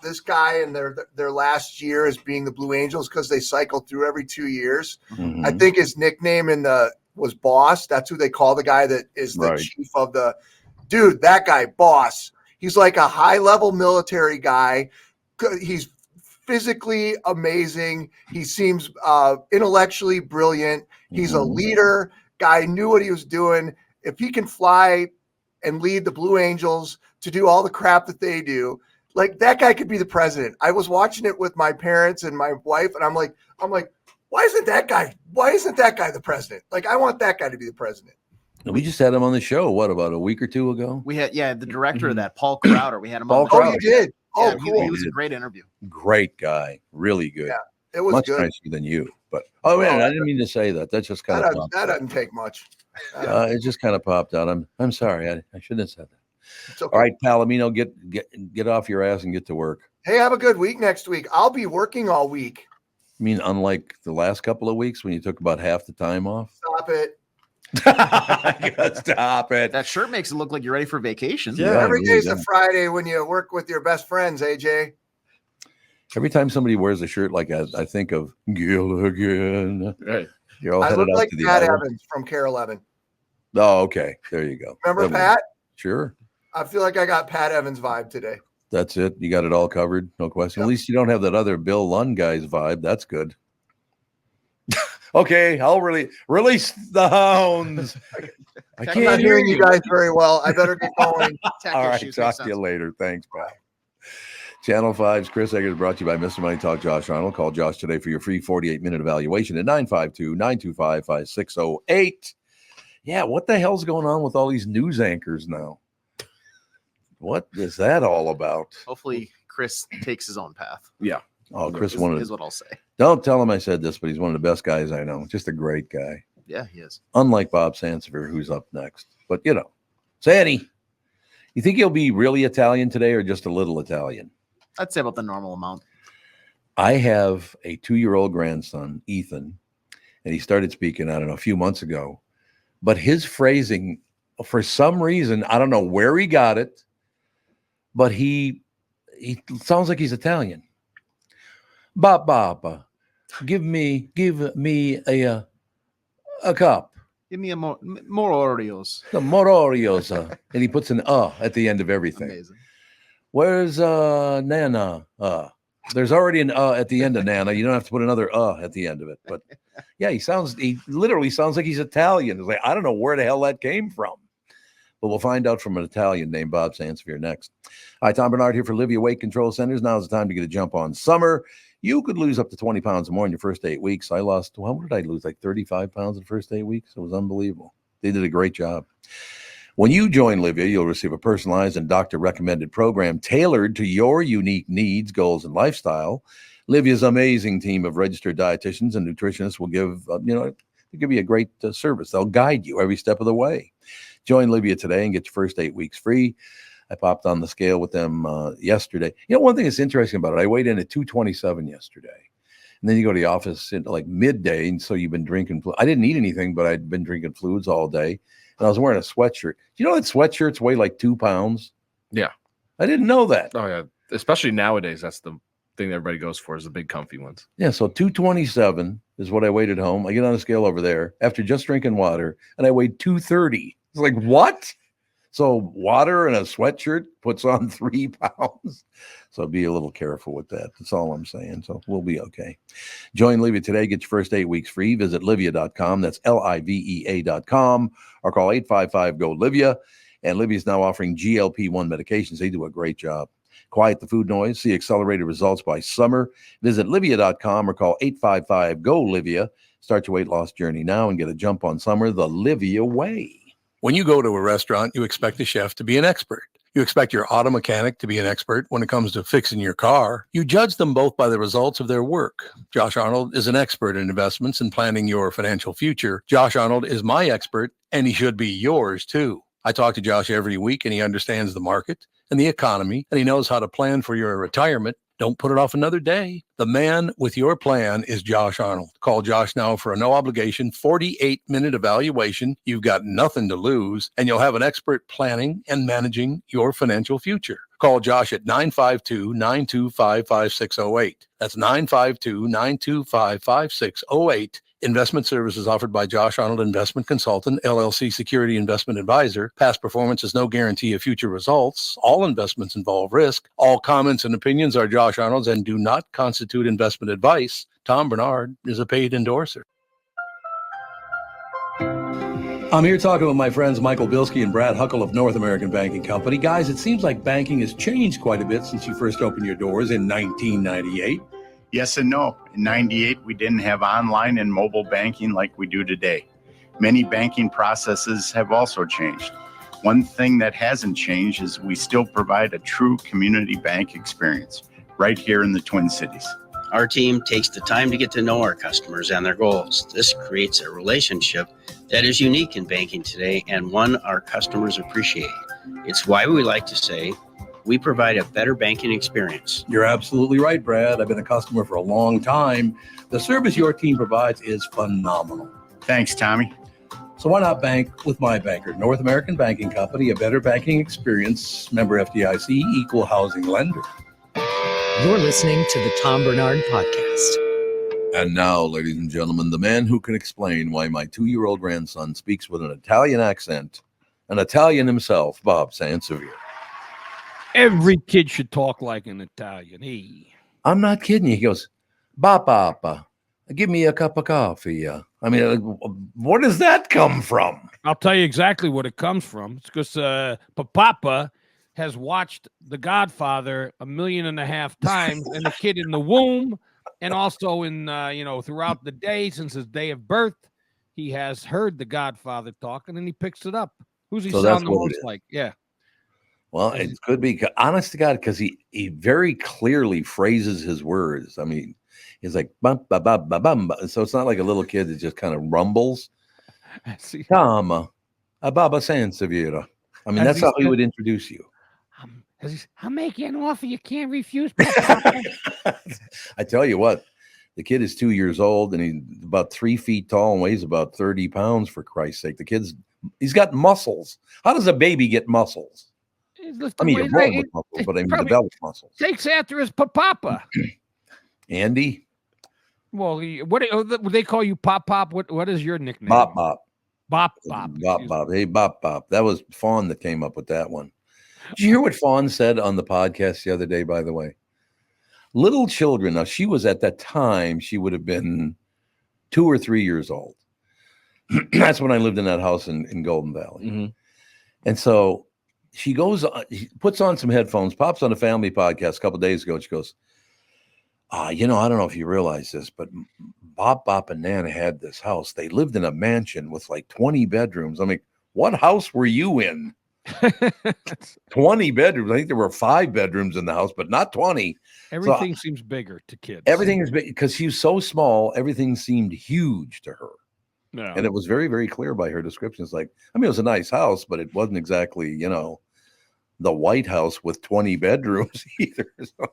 this guy and their last year as being the Blue Angels because they cycle through every 2 years. Mm-hmm. I think his nickname was Boss. That's who they call the guy that is the chief of the dude. That guy, Boss. He's like a high-level military guy. He's physically amazing. He seems intellectually brilliant. He's a leader. Guy knew what he was doing. If he can fly and lead the Blue Angels to do all the crap that they do, like that guy could be the president. I was watching it with my parents and my wife, and I'm like, why isn't that guy the president? Like, I want that guy to be the president. We just had him on the show. What, about a week or two ago? We had the director of that, Paul Crowder. We had him Paul on. Crowder. Oh, you did? Oh, yeah, cool. He was a great interview. Great guy. Really good. Yeah, it was much good. nicer than you. But man, I didn't mean to say that. That's just kind of that doesn't take much. It just kind of popped out. I'm sorry. I shouldn't have said that. Okay. All right, Palomino, get off your ass and get to work. Hey, have a good week next week. I'll be working all week. I mean, unlike the last couple of weeks when you took about half the time off. Stop it. Stop it. That shirt makes it look like you're ready for vacation. Yeah, every day's a Friday when you work with your best friends, AJ. Every time somebody wears a shirt like that, I think of Gilligan. Right. You're all I headed look out like to the Pat island. Evans from Carol Evan. Oh, okay. There you go. Remember Pat? Sure. I feel like I got Pat Evans vibe today. That's it. You got it all covered. No question. Yep. At least you don't have that other Bill Lund guy's vibe. That's good. Okay, I'll release the hounds. I'm not hearing you guys very well. I better get going. All right, talk to you later. Thanks, pal. Channel 5's Chris Egert is brought to you by Mr. Money Talk, Josh Arnold. Call Josh today for your free 48-minute evaluation at 952-925-5608. Yeah, what the hell's going on with all these news anchors now? What is that all about? Hopefully, Chris takes his own path. Yeah. Oh, Chris is what I'll say. Don't tell him I said this, but he's one of the best guys I know. Just a great guy. Yeah, he is. Unlike Bob Sansevere, who's up next. But, Sandy, you think he'll be really Italian today or just a little Italian? I'd say about the normal amount. I have a 2-year-old grandson, Ethan, and he started speaking, I don't know, a few months ago. But his phrasing, for some reason, I don't know where he got it, but he sounds like he's Italian. Baba, give me a cup. Give me more Oreos. The more Oreos. And he puts an at the end of everything. Amazing. Where's Nana? There's already an at the end of Nana. You don't have to put another at the end of it. But yeah, he literally sounds like he's Italian. It's like, I don't know where the hell that came from. But we'll find out from an Italian named Bob Sansevere next. Hi, Tom Barnard here for Livia Weight Control Centers. Now's the time to get a jump on summer. You could lose up to 20 pounds or more in your first 8 weeks. I lost, how much did I lose? Like 35 pounds in the first 8 weeks? It was unbelievable. They did a great job. When you join Livia, you'll receive a personalized and doctor-recommended program tailored to your unique needs, goals, and lifestyle. Livia's amazing team of registered dietitians and nutritionists will give you a great service. They'll guide you every step of the way. Join Livia today and get your first 8 weeks free. I popped on the scale with them yesterday. One thing that's interesting about it, I weighed in at 227 yesterday. And then you go to the office at like midday, and so you've been drinking. I didn't eat anything, but I'd been drinking fluids all day. And I was wearing a sweatshirt. You know that sweatshirts weigh like 2 pounds? Yeah. I didn't know that. Oh, yeah. Especially nowadays, that's the thing that everybody goes for is the big comfy ones. Yeah, so 227 is what I weighed at home. I get on a scale over there after just drinking water, and I weighed 230. It's like, what? So water and a sweatshirt puts on 3 pounds. So be a little careful with that. That's all I'm saying. So we'll be okay. Join Livia today. Get your first 8 weeks free. Visit livia.com. That's LIVEA.com, or call 855-GO-LIVIA. And Livia is now offering GLP-1 medications. They do a great job. Quiet the food noise. See accelerated results by summer. Visit livia.com or call 855-GO-LIVIA. Start your weight loss journey now and get a jump on summer the Livia way. When you go to a restaurant, you expect the chef to be an expert. You expect your auto mechanic to be an expert when it comes to fixing your car. You judge them both by the results of their work. Josh Arnold is an expert in investments and planning your financial future. Josh Arnold is my expert, and he should be yours too. I talk to Josh every week, and he understands the market and the economy, and he knows how to plan for your retirement. Don't put it off another day. The man with your plan is Josh Arnold. Call Josh now for a no-obligation 48-minute evaluation. You've got nothing to lose, and you'll have an expert planning and managing your financial future. Call Josh at 952-925-5608. That's 952-925-5608. Investment services offered by Josh Arnold Investment Consultant, LLC Security Investment Advisor. Past performance is no guarantee of future results. All investments involve risk. All comments and opinions are Josh Arnold's and do not constitute investment advice. Tom Barnard is a paid endorser. I'm here talking with my friends Michael Bilski and Brad Huckle of North American Banking Company. Guys, it seems like banking has changed quite a bit since you first opened your doors in 1998. Yes and no. In 98, we didn't have online and mobile banking like we do today. Many banking processes have also changed. One thing that hasn't changed is we still provide a true community bank experience right here in the Twin Cities. Our team takes the time to get to know our customers and their goals. This creates a relationship that is unique in banking today and one our customers appreciate. It's why we like to say, we provide a better banking experience. You're absolutely right, Brad. I've been a customer for a long time. The service your team provides is phenomenal. Thanks, Tommy. So why not bank with my banker, North American Banking Company, a better banking experience, member FDIC, equal housing lender. You're listening to the Tom Barnard Podcast. And now, ladies and gentlemen, the man who can explain why my 2-year-old grandson speaks with an Italian accent, an Italian himself, Bob Sansevere. Every kid should talk like an Italian. Hey. I'm not kidding you. He goes, Papa, give me a cup of coffee. I mean, where does that come from? I'll tell you exactly what it comes from. It's because Papa has watched The Godfather 1.5 million times, and the kid in the womb, and also in throughout the day since his day of birth, he has heard The Godfather talking, and he picks it up. Who's he sound the most like? Yeah. Well, it could be, honest to God, because he very clearly phrases his words. I mean, he's like, bum, ba, ba, ba, bum. So it's not like a little kid that just kind of rumbles. Tom, Baba Sansevere. I mean, that's how he would introduce you. I'll make you an offer you can't refuse. I tell you what, the kid is 2 years old, and he's about 3 feet tall and weighs about 30 pounds, for Christ's sake. He's got muscles. How does a baby get muscles? I mean, you're born with muscles, but I mean, developed muscles. Takes after his papa. Andy? Well, what they call you, Pop? What is your nickname? Bop. Bop. Hey, Bop. That was Fawn that came up with that one. Did you hear what Fawn said on the podcast the other day, by the way? Little children. Now, she was at that time, she would have been 2 or 3 years old. That's when I lived in that house in Golden Valley. Mm-hmm. And so she puts on some headphones, pops on a family podcast a couple of days ago. And she goes, I don't know if you realize this, but Bop and Nana had this house. They lived in a mansion with like 20 bedrooms. I mean, what house were you in? 20 bedrooms. I think there were 5 bedrooms in the house, but not 20. Everything seems bigger to kids. Everything is big because she was so small. Everything seemed huge to her. No. And it was very, very clear by her descriptions. Like, I mean, it was a nice house, but it wasn't exactly, the White House with 20 bedrooms either. So,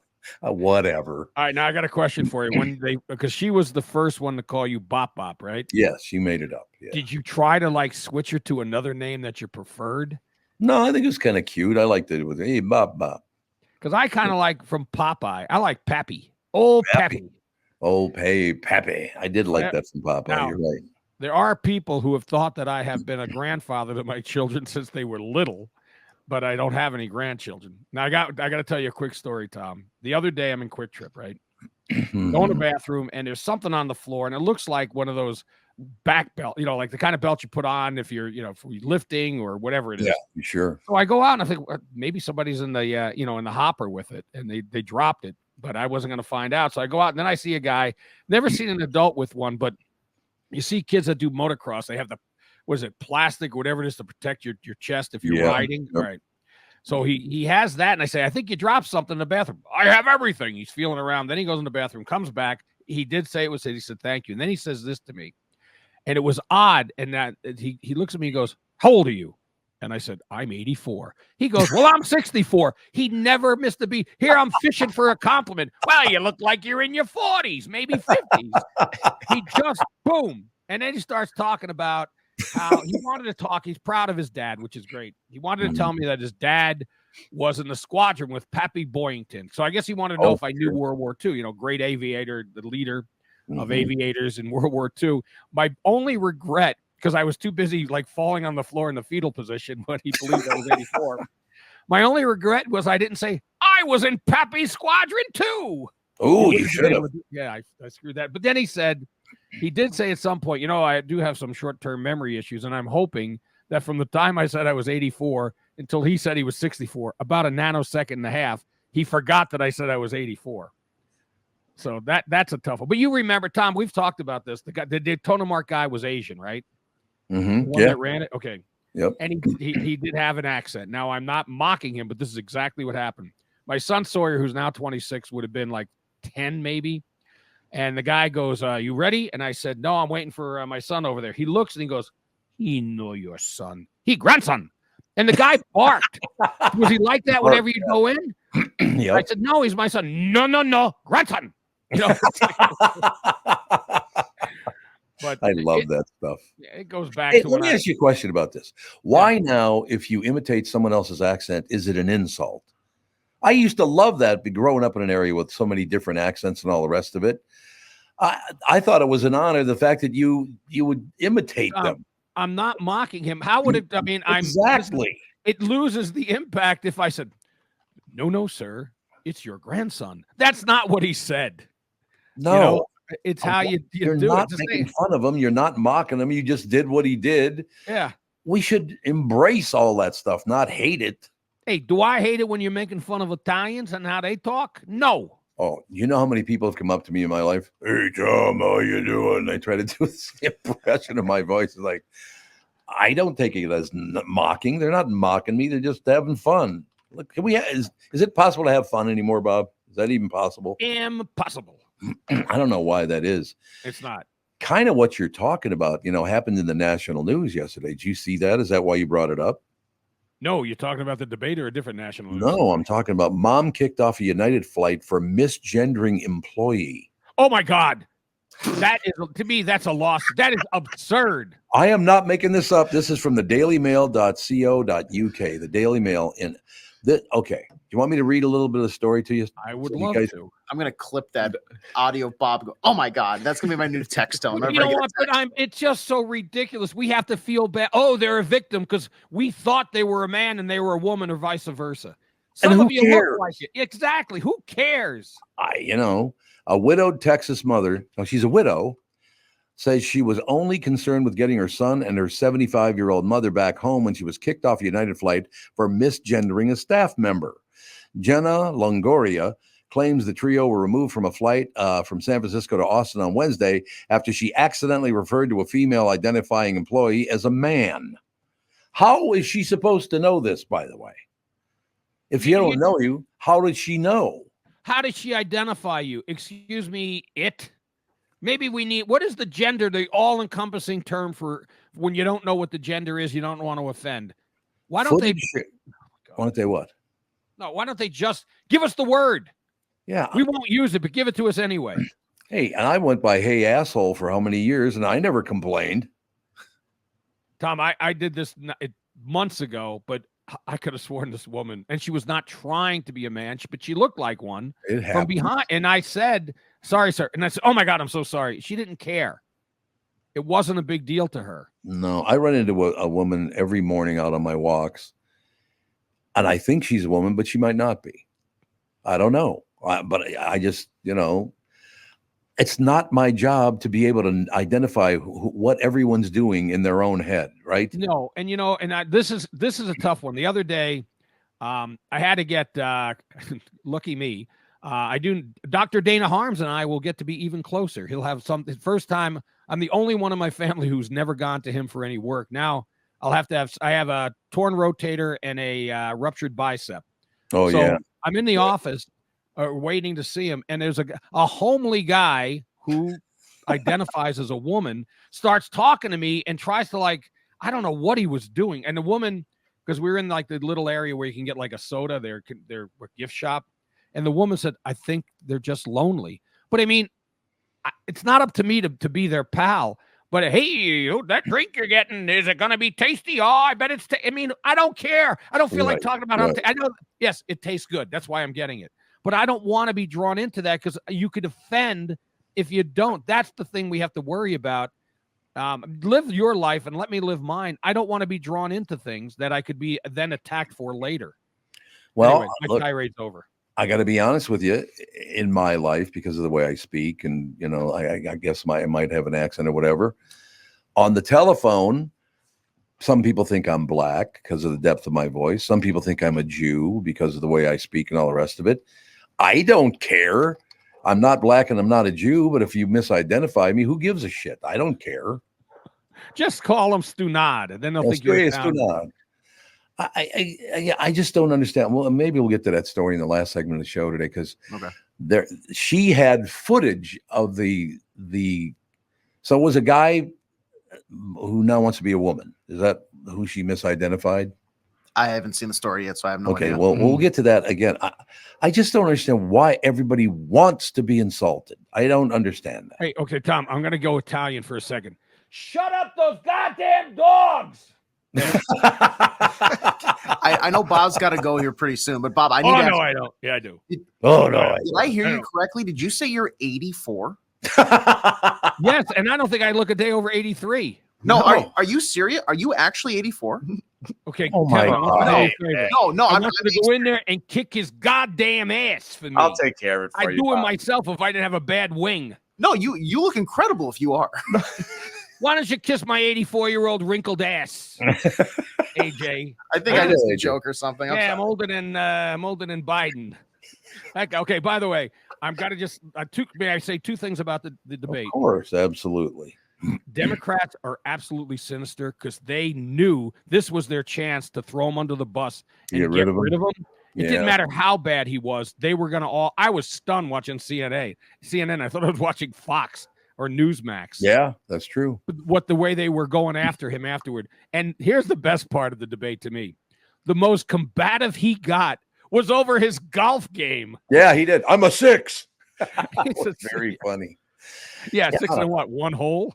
whatever. All right, now I got a question for you. Because she was the first one to call you Bop, right? Yes, she made it up. Yeah. Did you try to switch her to another name that you preferred? No, I think it was kind of cute. I liked it with, hey, Bop. Because I kind of like from Popeye. I like Pappy. Old Peppy. Old Peppy. I did like that from Papa. Now, You're right. There are people who have thought that I have been a grandfather to my children since they were little, but I don't have any grandchildren. Now I got to tell you a quick story, Tom. The other day I'm in Kwik Trip, right? Go in the bathroom and there's something on the floor and it looks like one of those back belt, like the kind of belt you put on if you're, for lifting or whatever it is. Yeah, sure. So I go out and I think maybe somebody's in the, in the hopper with it and they dropped it, but I wasn't going to find out. So I go out and then I see a guy, never seen an adult with one, but you see kids that do motocross, they have plastic or whatever it is to protect your chest if you're riding. Yep. Right. So he has that. And I say, I think you dropped something in the bathroom. I have everything. He's feeling around. Then he goes in the bathroom, comes back. He did say it was it. He said, thank you. And then he says this to me. And it was odd. And that he looks at me and goes, how old are you? And I said, I'm 84. He goes, well, I'm 64. He never missed a beat. Here I'm fishing for a compliment. Well, you look like you're in your 40s, maybe 50s. He just, boom. And then he starts talking about how he wanted to talk. He's proud of his dad, which is great. He wanted to tell me that his dad was in the squadron with Pappy Boyington. So I guess he wanted to know if I knew World War II, great aviator, the leader of aviators in World War II. My only regret, because I was too busy falling on the floor in the fetal position when he believed I was 84. My only regret was I didn't say, I was in Pappy's squadron too. Oh, you should have. Yeah, I screwed that. But then he did say at some point, I do have some short-term memory issues, and I'm hoping that from the time I said I was 84 until he said he was 64, about a nanosecond and a half, he forgot that I said I was 84. So that's a tough one. But you remember, Tom, we've talked about this. The Daytona Mark guy was Asian, right? Mm-hmm. The one that ran it? Okay. Yep. And he did have an accent. Now, I'm not mocking him, but this is exactly what happened. My son Sawyer, who's now 26, would have been 10 maybe. And the guy goes, you ready? And I said, no, I'm waiting for my son over there. He looks and he goes, he know your son. He grandson. And the guy barked. Was he like that whenever you go in? Yep. I said, no, he's my son. No, grandson. But I love that stuff. It goes back to let me ask you a question about this. Why now, if you imitate someone else's accent, is it an insult? I used to love that, growing up in an area with so many different accents and all the rest of it. I thought it was an honor, the fact that you would imitate them. I'm not mocking him. How would it? I mean, exactly. It loses the impact if I said, no, sir, it's your grandson. That's not what he said. No. It's how you You're do not it. making fun of him. You're not mocking him. You just did what he did. Yeah. We should embrace all that stuff, not hate it. Hey, do I hate it when you're making fun of Italians and how they talk? No. Oh, you know how many people have come up to me in my life? Hey, Tom, how you doing? They try to do this impression of my voice. It's like, I don't take it as mocking. They're not mocking me. They're just having fun. Look, is it possible to have fun anymore, Bob? Is that even possible? Impossible. I don't know why that is. It's not. Kind of what you're talking about, happened in the national news yesterday. Did you see that? Is that why you brought it up? No, you're talking about the debate or a different national news? No, I'm talking about mom kicked off a United flight for misgendering employee. Oh, my God. That is, to me, that's a loss. That is absurd. I am not making this up. This is from the dailymail.co.uk, the Daily Mail. Okay. Do you want me to read a little bit of the story to you? I would love to. I'm going to clip that audio, Bob. Go, oh, my God. That's going to be my new text tone. You know what? But it's just so ridiculous. We have to feel bad. Oh, they're a victim because we thought they were a man and they were a woman or vice versa. Some of you look like it. Exactly. Who cares? A widowed Texas mother, she's a widow, says she was only concerned with getting her son and her 75-year-old mother back home when she was kicked off a United flight for misgendering a staff member. Jenna Longoria claims the trio were removed from a flight from San Francisco to Austin on Wednesday after she accidentally referred to a female identifying employee as a man. How is she supposed to know this, by the way? If you don't know you, how did she know? How did she identify you? Excuse me, it? Maybe we need, what is the gender, the all-encompassing term for when you don't know what the gender is, you don't want to offend? Why don't they? Why don't they what? No, why don't they just give us the word? Yeah. We won't use it, but give it to us anyway. Hey, and I went by hey asshole for how many years, and I never complained. Tom, I did this months ago, but I could have sworn this woman, and she was not trying to be a man, but she looked like one It from happens. behind. And I said, sorry, sir. And I said, oh my God, I'm so sorry. She didn't care. It wasn't a big deal to her. No, I run into a woman every morning out on my walks, and I think she's a woman, but she might not be. I don't know. But I just, it's not my job to be able to identify what everyone's doing in their own head, right? No, and this is a tough one. The other day, I had to get lucky me. Dr. Dana Harms and I will get to be even closer. He'll have something. First time, I'm the only one in my family who's never gone to him for any work. Now I have a torn rotator and a ruptured bicep. Oh, so yeah. I'm in the office waiting to see him. And there's a homely guy who identifies as a woman starts talking to me and tries to I don't know what he was doing. And the woman, because we were in the little area where you can get a soda, their gift shop. And the woman said, I think they're just lonely. But I mean, it's not up to me to be their pal. But hey, that drink you're getting, is it going to be tasty? Oh, I bet it's. I mean, I don't care. I don't feel like talking about how. I know. Yes, it tastes good. That's why I'm getting it. But I don't want to be drawn into that because you could offend if you don't. That's the thing we have to worry about. Live your life and let me live mine. I don't want to be drawn into things that I could be then attacked for later. Well, anyway, my tirade's over. I got to be honest with you. In my life, because of the way I speak, and I guess I might have an accent or whatever. On the telephone, some people think I'm black because of the depth of my voice. Some people think I'm a Jew because of the way I speak and all the rest of it. I don't care. I'm not black and I'm not a Jew, but if you misidentify me, who gives a shit? I don't care. Just call them Stunad, and then they'll think you're Stunad. I just don't understand. Well, maybe we'll get to that story in the last segment of the show today, because she had footage of the. So it was a guy who now wants to be a woman. Is that who she misidentified? I haven't seen the story yet, so I have no idea. Okay, well, we'll get to that again. I just don't understand why everybody wants to be insulted. I don't understand that. Hey, okay, Tom, I'm going to go Italian for a second. Shut up those goddamn dogs! I know Bob's got to go here pretty soon, but Bob, I need to ask, no, I don't. Yeah, I do. Did I hear you correctly? Did you say you're 84? Yes, and I don't think I look a day over 83. No, are you serious? Are you actually 84? Okay. Oh my Kevin, God. No, I'm not going to go in there and kick his goddamn ass for me. I'll take care of it for I'd you. do it myself if I didn't have a bad wing. No, you look incredible if you are. Why don't you kiss my 84-year-old wrinkled ass, AJ? I think I just a joke or something. I'm older than Biden. Okay. By the way, I'm got to just may I say two things about the debate? Of course, absolutely. Democrats are absolutely sinister because they knew this was their chance to throw him under the bus and get rid of him. It didn't matter how bad he was. They were going to all. I was stunned watching CNN. I thought I was watching Fox or Newsmax. Yeah, that's true. The way they were going after him afterward. And here's the best part of the debate to me. The most combative he got was over his golf game. Yeah, he did. I'm a 6. Very funny. Yeah, 6 and what? One hole?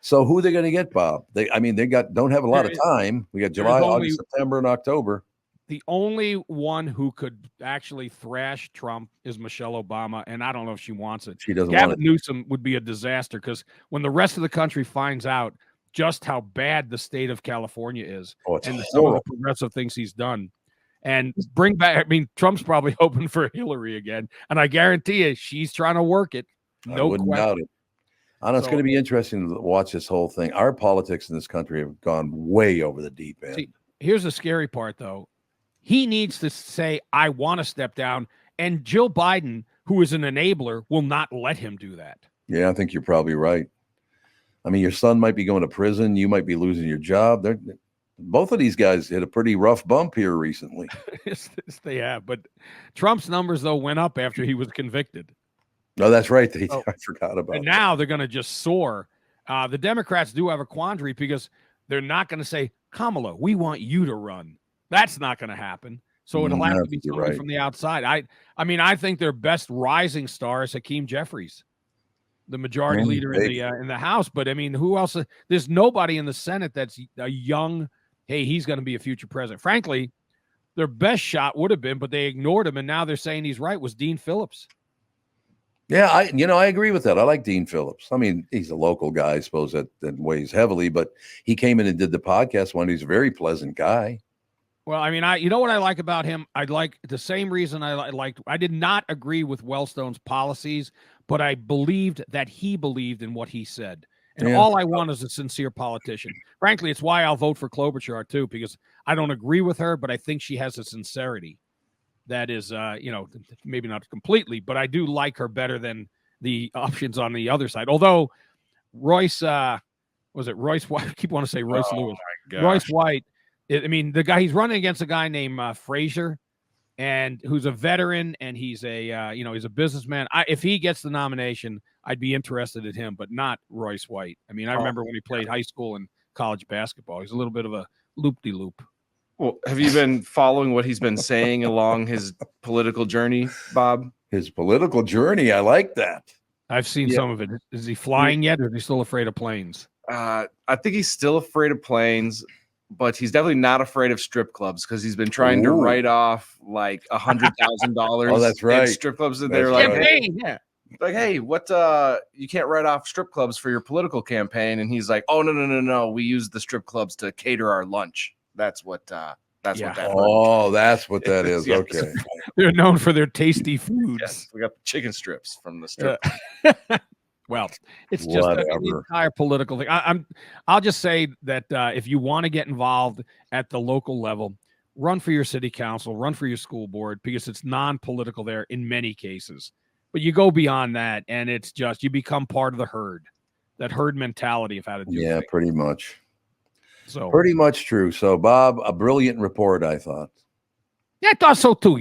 So who are they going to get, Bob? They don't have a lot of time. We got July, August, September, and October. The only one who could actually thrash Trump is Michelle Obama, and I don't know if she wants it. She doesn't Gavin want it. Newsom would be a disaster because when the rest of the country finds out just how bad the state of California is and some of the progressive things he's done, and bring back, I mean, Trump's probably hoping for Hillary again, and I guarantee you she's trying to work it. I wouldn't doubt it. I know it's going to be interesting to watch this whole thing. Our politics in this country have gone way over the deep end. See, here's the scary part, though. He needs to say, I want to step down. And Jill Biden, who is an enabler, will not let him do that. Yeah, I think you're probably right. I mean, your son might be going to prison. You might be losing your job. Both of these guys hit a pretty rough bump here recently. Yes, they have. But Trump's numbers, though, went up after he was convicted. No, that's right. I forgot about and that. Now they're going to just soar. The Democrats do have a quandary because they're not going to say, Kamala, we want you to run. That's not going to happen. So it'll have to be somebody from the outside. I mean, I think their best rising star is Hakeem Jeffries, the majority leader in the House. But I mean, who else? There's nobody in the Senate that's a young. Hey, he's going to be a future president. Frankly, their best shot would have been, but they ignored him, and now they're saying he's right, was Dean Phillips. Yeah, I agree with that. I like Dean Phillips. I mean, he's a local guy, I suppose that weighs heavily, but he came in and did the podcast one. He's a very pleasant guy. Well, I mean, you know what I like about him? I like the same reason I did not agree with Wellstone's policies, but I believed that he believed in what he said. And all I want is a sincere politician. Frankly, it's why I'll vote for Klobuchar too, because I don't agree with her, but I think she has a sincerity that is, maybe not completely, but I do like her better than the options on the other side. Although Royce, was it Royce White? I keep wanting to say Royce Lewis. Royce White. I mean, the guy, he's running against a guy named Frazier, and who's a veteran, and he's a he's a businessman. If he gets the nomination, I'd be interested in him, but not Royce White. I mean, I remember when he played high school and college basketball. He's a little bit of a loop-de-loop. Well, have you been following what he's been saying along his political journey, Bob? His political journey, I like that. I've seen some of it. Is he flying yet, or is he still afraid of planes? I think he's still afraid of planes, but he's definitely not afraid of strip clubs because he's been trying to write off like $100,000. Oh, that's right. Strip clubs, and they're like, like, hey, what? You can't write off strip clubs for your political campaign. And he's like, oh, no. We use the strip clubs to cater our lunch. That's what. That's what that. Oh, that's what that is. Yeah. Okay. They're known for their tasty foods. Yes, we got the chicken strips from the strip. Well, it's just the entire political thing. I'll just say that if you want to get involved at the local level, run for your city council, run for your school board, because it's non-political there in many cases. But you go beyond that, and it's just you become part of the herd. That herd mentality of how to do things. Yeah, pretty much. So pretty much true. So, Bob, a brilliant report, I thought. Yeah, I thought so too.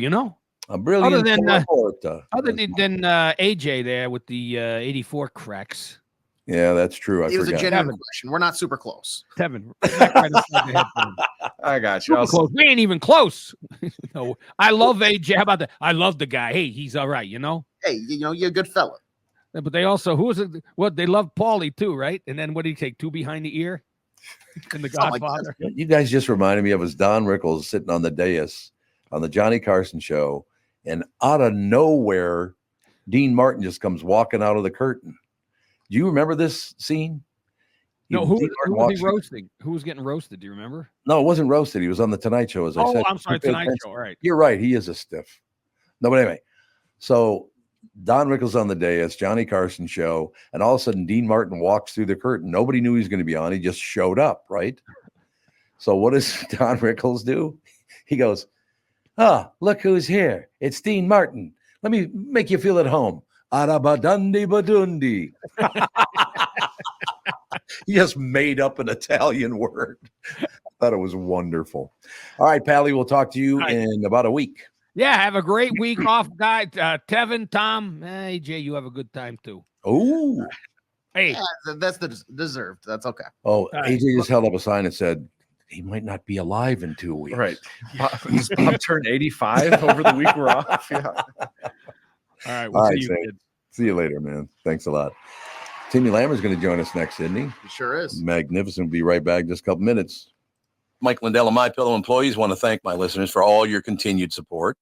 A brilliant report. Other than AJ there with the 84 cracks. Yeah, that's true. It was a genuine question. We're not super close. Tevin, I got you. We ain't even close. No, I love AJ. How about that? I love the guy. Hey, he's all right. Hey, you're a good fella. But they also, who is it? What, they love Paulie too, right? And then what did he take? 2 behind the ear? In The Godfather. You guys just reminded me of was Don Rickles sitting on the dais on the Johnny Carson show, and out of nowhere, Dean Martin just comes walking out of the curtain. Do you remember this scene? No, who was he roasting? Who was getting roasted? Do you remember? No, it wasn't roasted. He was on the Tonight Show, as I said. Oh, I'm sorry, Tonight Show. All right. You're right. He is a stiff. No, but anyway, so Don Rickles on the dais, Johnny Carson show, and all of a sudden Dean Martin walks through the curtain. Nobody knew he was going to be on. He just showed up, right? So what does Don Rickles do? He goes, look who's here. It's Dean Martin. Let me make you feel at home. Arabadundi badundi. He just made up an Italian word. I thought it was wonderful. All right, Pally, we'll talk to you in about a week. Yeah, have a great week off, guys. Tevin, Tom, AJ, you have a good time too. Oh, hey, that's deserved. That's okay. Oh, AJ just held up a sign and said he might not be alive in 2 weeks. Right. Bob turned 85 over the week we're off. Yeah. All right. We'll see you, kid. See you later, man. Thanks a lot. Timmy Lammer's going to join us next, isn't he? He sure is. Magnificent. We'll be right back in just a couple minutes. Mike Lindell and MyPillow employees want to thank my listeners for all your continued support.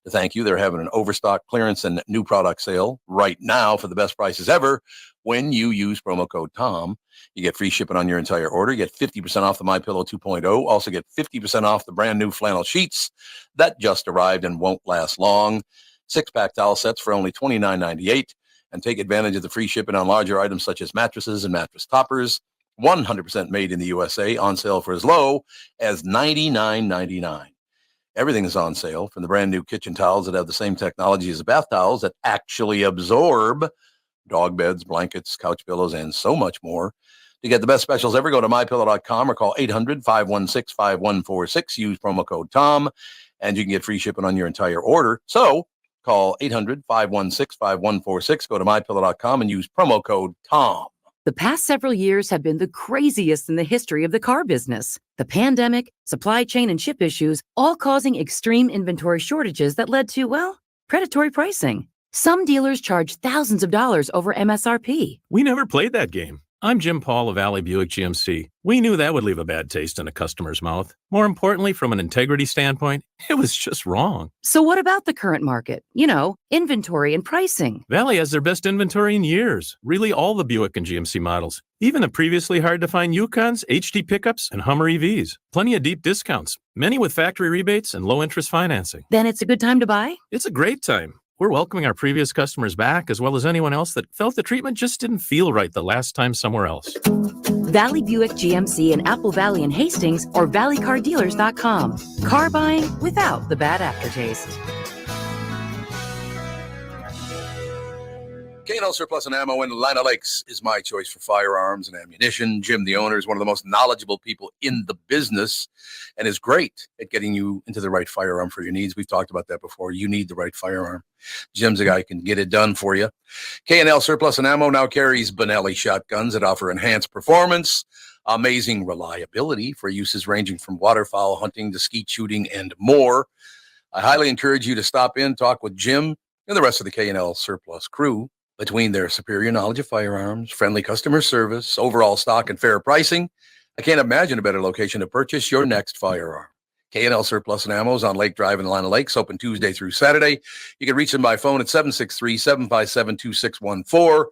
To thank you, they're having an overstock clearance and new product sale right now for the best prices ever. When you use promo code TOM, you get free shipping on your entire order. You get 50% off the MyPillow 2.0. Also get 50% off the brand new flannel sheets that just arrived and won't last long. 6-pack towel sets for only $29.98. And take advantage of the free shipping on larger items such as mattresses and mattress toppers. 100% made in the USA, on sale for as low as $99.99. Everything is on sale, from the brand new kitchen towels that have the same technology as the bath towels that actually absorb dog beds, blankets, couch pillows, and so much more. To get the best specials ever, go to mypillow.com or call 800-516-5146. Use promo code TOM, and you can get free shipping on your entire order. So call 800-516-5146. Go to mypillow.com and use promo code TOM. The past several years have been the craziest in the history of the car business. The pandemic, supply chain, and chip issues, all causing extreme inventory shortages that led to, well, predatory pricing. Some dealers charge thousands of dollars over MSRP. We never played that game. I'm Jim Paul of Valley Buick GMC. We knew that would leave a bad taste in a customer's mouth. More importantly, from an integrity standpoint, it was just wrong. So what about the current market? You know, inventory and pricing. Valley has their best inventory in years. Really all the Buick and GMC models. Even the previously hard-to-find Yukons, HD pickups, and Hummer EVs. Plenty of deep discounts. Many with factory rebates and low-interest financing. Then it's a good time to buy? It's a great time. We're welcoming our previous customers back, as well as anyone else that felt the treatment just didn't feel right the last time somewhere else. Valley Buick GMC in Apple Valley and Hastings or valleycardealers.com. Car buying without the bad aftertaste. K&L Surplus and Ammo in Lina Lakes is my choice for firearms and ammunition. Jim, the owner, is one of the most knowledgeable people in the business and is great at getting you into the right firearm for your needs. We've talked about that before. You need the right firearm. Jim's a guy who can get it done for you. K&L Surplus and Ammo now carries Benelli shotguns that offer enhanced performance, amazing reliability for uses ranging from waterfowl hunting to skeet shooting and more. I highly encourage you to stop in, talk with Jim and the rest of the K&L Surplus crew. Between their superior knowledge of firearms, friendly customer service, overall stock, and fair pricing, I can't imagine a better location to purchase your next firearm. K&L Surplus and Ammo is on Lake Drive in Lina Lakes, open Tuesday through Saturday. You can reach them by phone at 763-757-2614,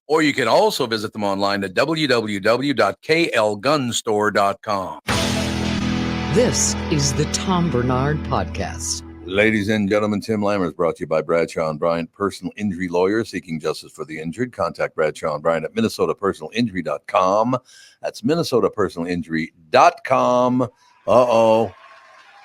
or you can also visit them online at www.klgunstore.com. This is the Tom Barnard Podcast. Ladies and gentlemen, Tim Lammers brought to you by Bradshaw and Bryant, personal injury lawyer seeking justice for the injured. Contact Bradshaw and Bryant at minnesotapersonalinjury.com. That's minnesotapersonalinjury.com. Uh-oh.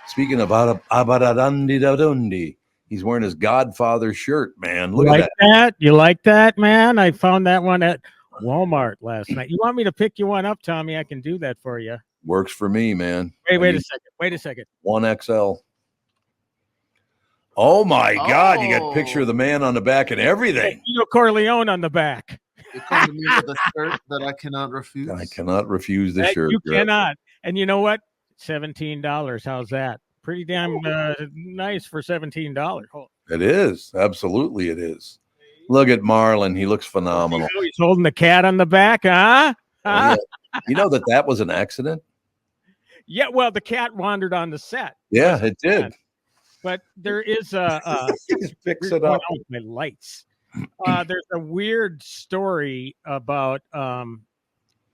Speaking of Abadadundi, he's wearing his Godfather shirt, man. Look at that. You like that, man? I found that one at Walmart last night. You want me to pick you one up, Tommy? I can do that for you. Works for me, man. Wait a second. 1XL. Oh my God! You got a picture of the man on the back and everything. Corleone on the back. You come to me with a shirt that I cannot refuse. I cannot refuse the shirt. You cannot. And you know what? $17. How's that? Pretty damn nice for $17. It is. Absolutely, it is. Look at Marlon. He looks phenomenal. He's holding the cat on the back, huh? Yeah. You know that was an accident? Yeah. Well, the cat wandered on the set. Yeah, it did. But there is a fix it up. My lights. There's a weird story about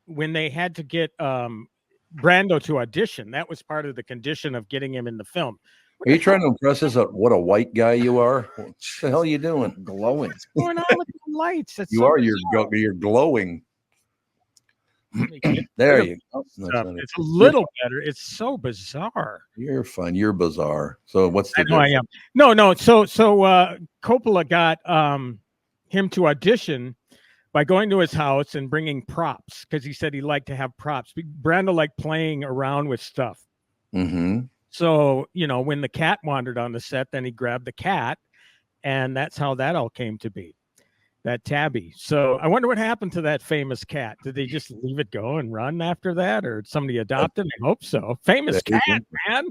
when they had to get Brando to audition. That was part of the condition of getting him in the film. Are you trying to impress us at what a white guy you are? What the hell are you doing? Glowing. What's going on with the lights? It's You're glowing. There you go. It's a little better. It's so bizarre. You're fine. You're bizarre. So what's the I am. No. So Coppola got him to audition by going to his house and bringing props because he said he liked to have props. Brando liked playing around with stuff. Mm-hmm. So, when the cat wandered on the set, then he grabbed the cat, and that's how that all came to be. That Tabby. So I wonder what happened to that famous cat. Did they just leave it go and run after that, or somebody adopted? I hope so. Famous cat, man.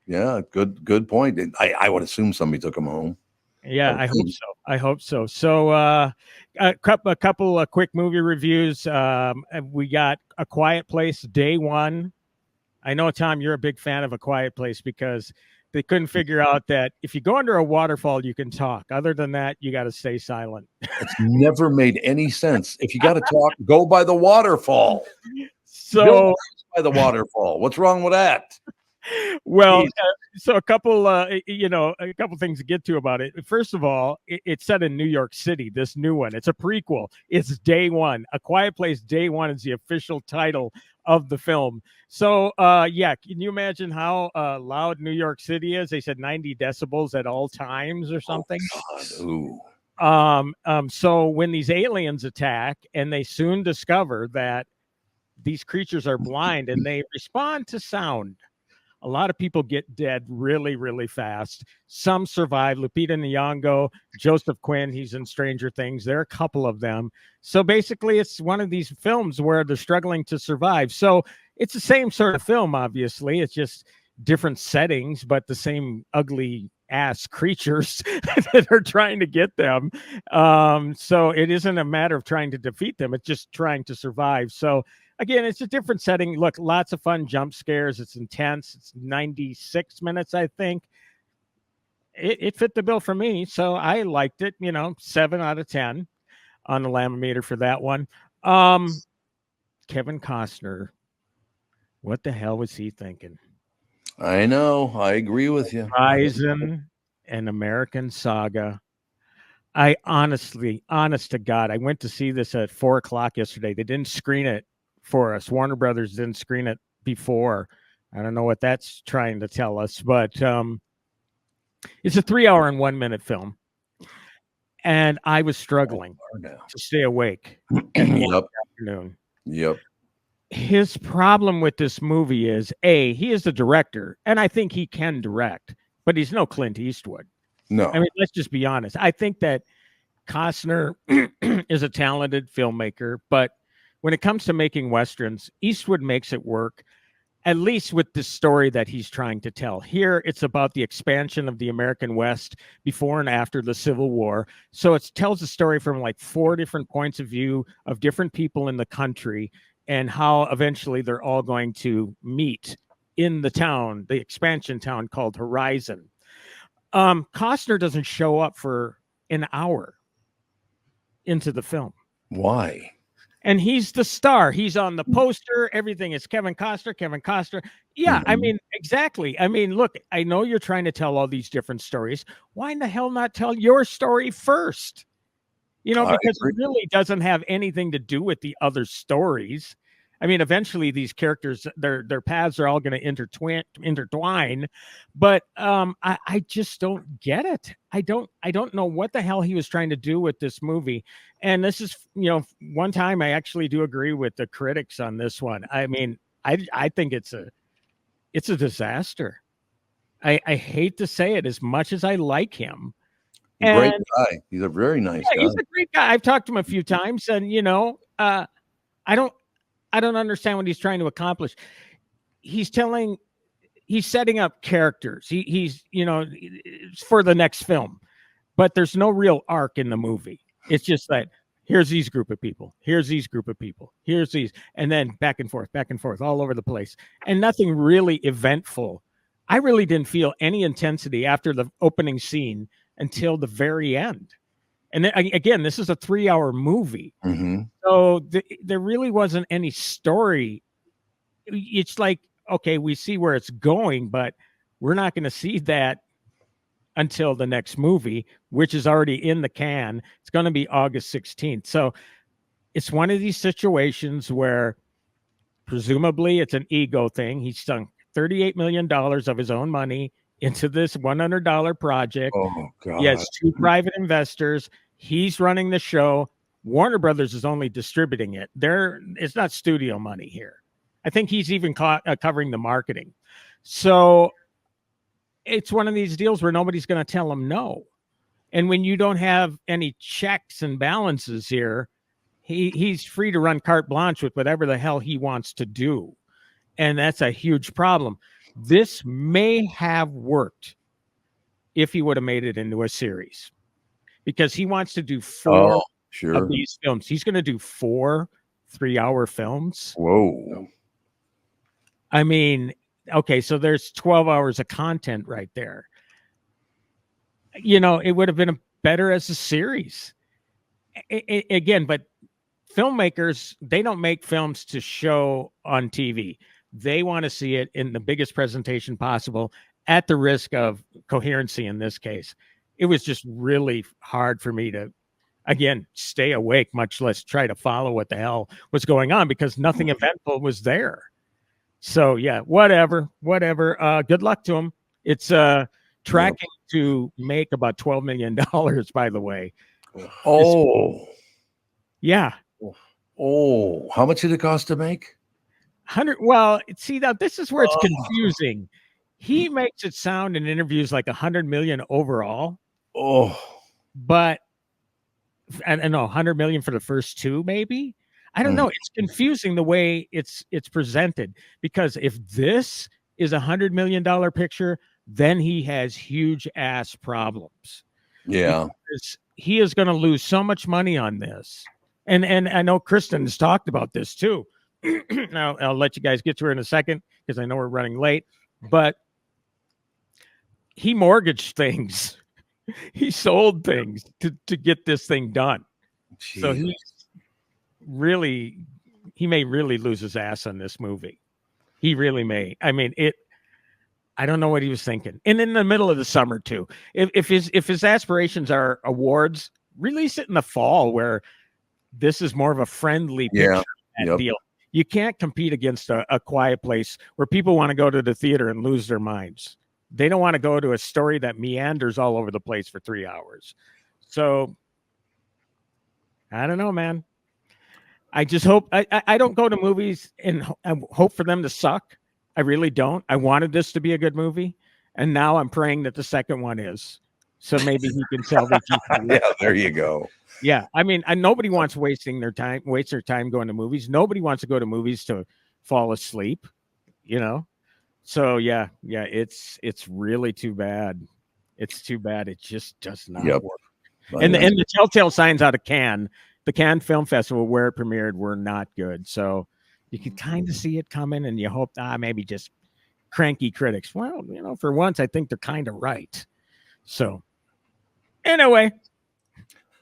Yeah, good point. I would assume somebody took him home. Yeah, I hope so. So a couple of quick movie reviews. We got A Quiet Place Day One. I know, Tom, you're a big fan of A Quiet Place because they couldn't figure out that if you go under a waterfall, you can talk. Other than that, you got to stay silent. It's never made any sense. If you got to talk, go by the waterfall. So by the waterfall. What's wrong with that? Well, so a couple things to get to about it. First of all, it's set in New York City. This new one, it's a prequel. It's Day One. A Quiet Place Day One is the official title of the film. So, can you imagine how loud New York City is? They said 90 decibels at all times or something. Oh, God. Ooh. So when these aliens attack, and they soon discover that these creatures are blind and they respond to sound. A lot of people get dead really, really fast. Some survive. Lupita Nyong'o, Joseph Quinn, he's in Stranger Things. There are a couple of them. So basically, it's one of these films where they're struggling to survive. So it's the same sort of film, obviously. It's just different settings, but the same ugly ass creatures that are trying to get them. So it isn't a matter of trying to defeat them. It's just trying to survive. So again, it's a different setting. Look, lots of fun jump scares. It's intense. It's 96 minutes, I think. It fit the bill for me. So I liked it, 7 out of 10 on the Lamma-meter for that one. Kevin Costner, what the hell was he thinking? I know. I agree with you. Horizon and American Saga. I honest to God, I went to see this at 4:00 yesterday. They didn't screen it for us. Warner Brothers didn't screen it before. I don't know what that's trying to tell us, but it's a 3-hour and 1-minute film. And I was struggling to stay awake in the afternoon. Yep. His problem with this movie is, he is the director, and I think he can direct, but he's no Clint Eastwood. No. I mean, let's just be honest. I think that Costner is a talented filmmaker, but when it comes to making Westerns, Eastwood makes it work, at least with the story that he's trying to tell. Here, it's about the expansion of the American West before and after the Civil War. So it tells a story from like 4 different points of view of different people in the country, and how eventually they're all going to meet in the town, the expansion town called Horizon. Costner doesn't show up for an hour into the film. Why? And he's the star. He's on the poster. Everything is Kevin Costner. Yeah, I mean, exactly. I mean, look, I know you're trying to tell all these different stories. Why in the hell not tell your story first? Because it really doesn't have anything to do with the other stories. I mean, eventually these characters, their paths are all going to intertwine, but I just don't get it. I don't know what the hell he was trying to do with this movie. And this is, one time I actually do agree with the critics on this one. I mean, I think it's a disaster. I hate to say it, as much as I like him. Great guy. He's a very nice guy. He's a great guy. I've talked to him a few times, and I don't understand what he's trying to accomplish. He's setting up characters. He's for the next film, but there's no real arc in the movie. It's just that here's these group of people, here's these group of people, here's these, and then back and forth, all over the place, and nothing really eventful. I really didn't feel any intensity after the opening scene until the very end. And then, again, this is a 3-hour movie. Mm-hmm. So there really wasn't any story. It's like, okay, we see where it's going, but we're not going to see that until the next movie, which is already in the can. It's going to be August 16th. So it's one of these situations where presumably it's an ego thing. He sunk $38 million of his own money into this $100 project. Oh, God. He has 2 private investors. He's running the show. Warner Brothers is only distributing it. It's not studio money here. I think he's even covering the marketing. So it's one of these deals where nobody's going to tell him no. And when you don't have any checks and balances here, he's free to run carte blanche with whatever the hell he wants to do. And that's a huge problem. This may have worked if he would have made it into a series, because he wants to do 4 of these films. He's going to do 4 3-hour films. Whoa. I mean, okay, so there's 12 hours of content right there. It would have been better as a series. Again, but filmmakers, they don't make films to show on TV. They want to see it in the biggest presentation possible, at the risk of coherency in this case. It was just really hard for me to, again, stay awake, much less try to follow what the hell was going on, because nothing eventful was there. So, yeah, whatever. Good luck to him. It's tracking to make about $12 million, by the way. Oh. Yeah. Oh, how much did it cost to make? 100. Well, see, now this is where it's confusing. He makes it sound in interviews like 100 million overall. Oh, but I don't know, 100 million for the first 2, maybe. I don't know. It's confusing the way it's presented, because if this is $100 million picture, then he has huge ass problems. Yeah. Because he is going to lose so much money on this. And I know Kristen has talked about this too. Now, I'll let you guys get to her in a second because I know we're running late. But he mortgaged things. He sold things to get this thing done. Jeez. So he may really lose his ass on this movie. He really may. I mean, I don't know what he was thinking. And in the middle of the summer too. If his aspirations are awards, release it in the fall where this is more of a friendly picture deal. You can't compete against a Quiet Place where people want to go to the theater and lose their minds. They don't want to go to a story that meanders all over the place for 3 hours. So I don't know, man. I just hope I don't go to movies and hope for them to suck. I really don't. I wanted this to be a good movie, and now I'm praying that the second one is. So maybe he can salvage. Yeah, there you go. Yeah, I mean, nobody wants to waste their time going to movies. Nobody wants to go to movies to fall asleep, you know. So yeah, it's really too bad. It's too bad. It just does not work. And the telltale signs out of Cannes, the Cannes Film Festival where it premiered, were not good. So you could kind of see it coming, and you hope maybe just cranky critics. Well, you know, for once, I think they're kind of right. So anyway.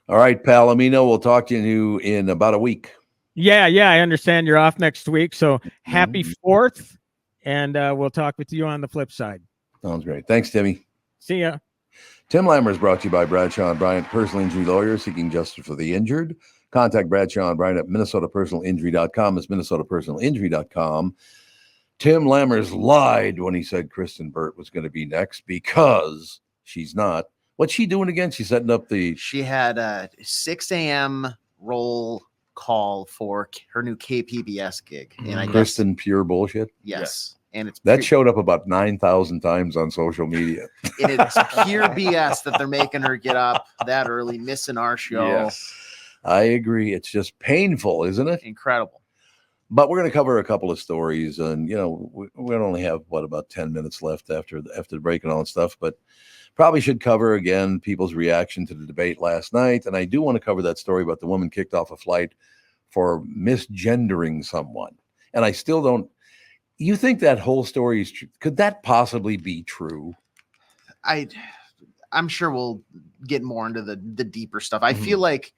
All right, Palomino, we'll talk to you in about a week. Yeah, I understand you're off next week. So happy 4th, and we'll talk with you on the flip side. Sounds great. Thanks, Timmy. See ya. Tim Lammers brought to you by Bradshaw and Bryant, personal injury lawyers seeking justice for the injured. Contact Bradshaw and Bryant at minnesotapersonalinjury.com. It's minnesotapersonalinjury.com. Tim Lammers lied when he said Kristen Burt was going to be next because she's not. What's she doing again? She's setting up She had a 6 a.m. roll call for her new KPBS gig. And I Kristen pure bullshit? Yes. And that showed up about 9,000 times on social media. And it's pure BS that they're making her get up that early, missing our show. Yes. I agree. It's just painful, isn't it? Incredible. But we're going to cover a couple of stories, and we only have about 10 minutes left after the break and all that stuff. But probably should cover again people's reaction to the debate last night, and I do want to cover that story about the woman kicked off a flight for misgendering someone. And I still don't. You think that whole story is true? Could that possibly be true? I'm sure we'll get more into the deeper stuff. I feel like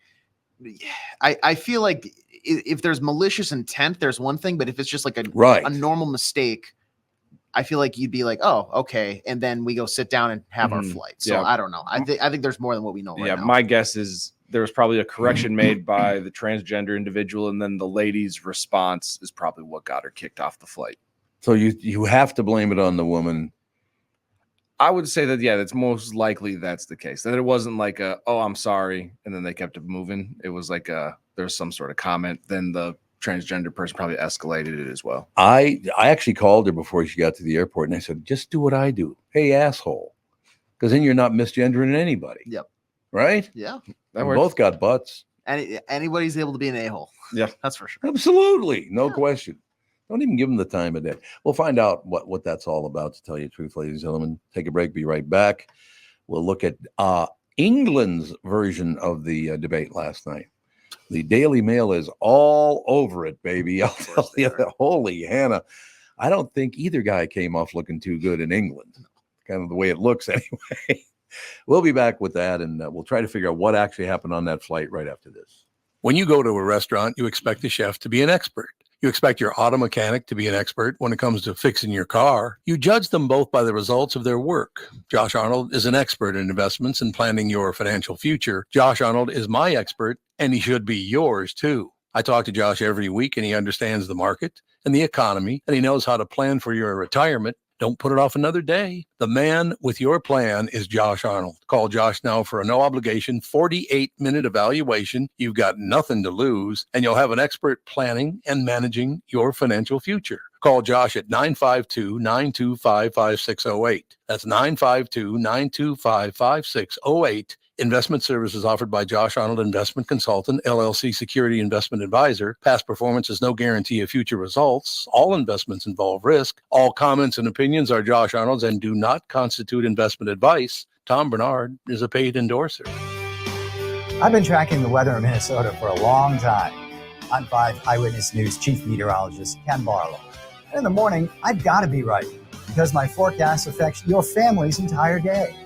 I feel like if there's malicious intent, there's one thing, but if it's just like a normal mistake, I feel like you'd be like, oh, okay, and then we go sit down and have our flight. So I don't know. I think there's more than what we know right now. My guess is there was probably a correction made by the transgender individual, and then the lady's response is probably what got her kicked off the flight. So you have to blame it on the woman. I would say that, that's most likely that's the case. That it wasn't like I'm sorry, and then they kept it moving. It was like there's some sort of comment. Then the transgender person probably escalated it as well. I actually called her before she got to the airport, and I said, just do what I do. Hey, asshole. Because then you're not misgendering anybody. Yep. Right? Yeah. We both got butts. Anybody's able to be an a-hole. Yeah. That's for sure. Absolutely. No question. Don't even give them the time of day. We'll find out what that's all about, to tell you the truth, ladies and gentlemen. Take a break. Be right back. We'll look at England's version of the debate last night. The Daily Mail is all over it, baby. I'll tell you that. Holy Hannah. I don't think either guy came off looking too good in England. Kind of the way it looks anyway. We'll be back with that, and we'll try to figure out what actually happened on that flight right after this. When you go to a restaurant, you expect the chef to be an expert. You expect your auto mechanic to be an expert when it comes to fixing your car. You judge them both by the results of their work. Josh Arnold is an expert in investments and planning your financial future. Josh Arnold is my expert, and he should be yours too. I talk to Josh every week, and he understands the market and the economy, and he knows how to plan for your retirement. Don't put it off another day. The man with your plan is Josh Arnold. Call Josh now for a no-obligation 48-minute evaluation. You've got nothing to lose, and you'll have an expert planning and managing your financial future. Call Josh at 952-925-5608. That's 952-925-5608. Investment services offered by Josh Arnold Investment Consultant, LLC Security Investment Advisor. Past performance is no guarantee of future results. All investments involve risk. All comments and opinions are Josh Arnold's and do not constitute investment advice. Tom Barnard is a paid endorser. I've been tracking the weather in Minnesota for a long time. I'm 5 Eyewitness News Chief Meteorologist Ken Barlow. And in the morning, I've got to be right because my forecast affects your family's entire day.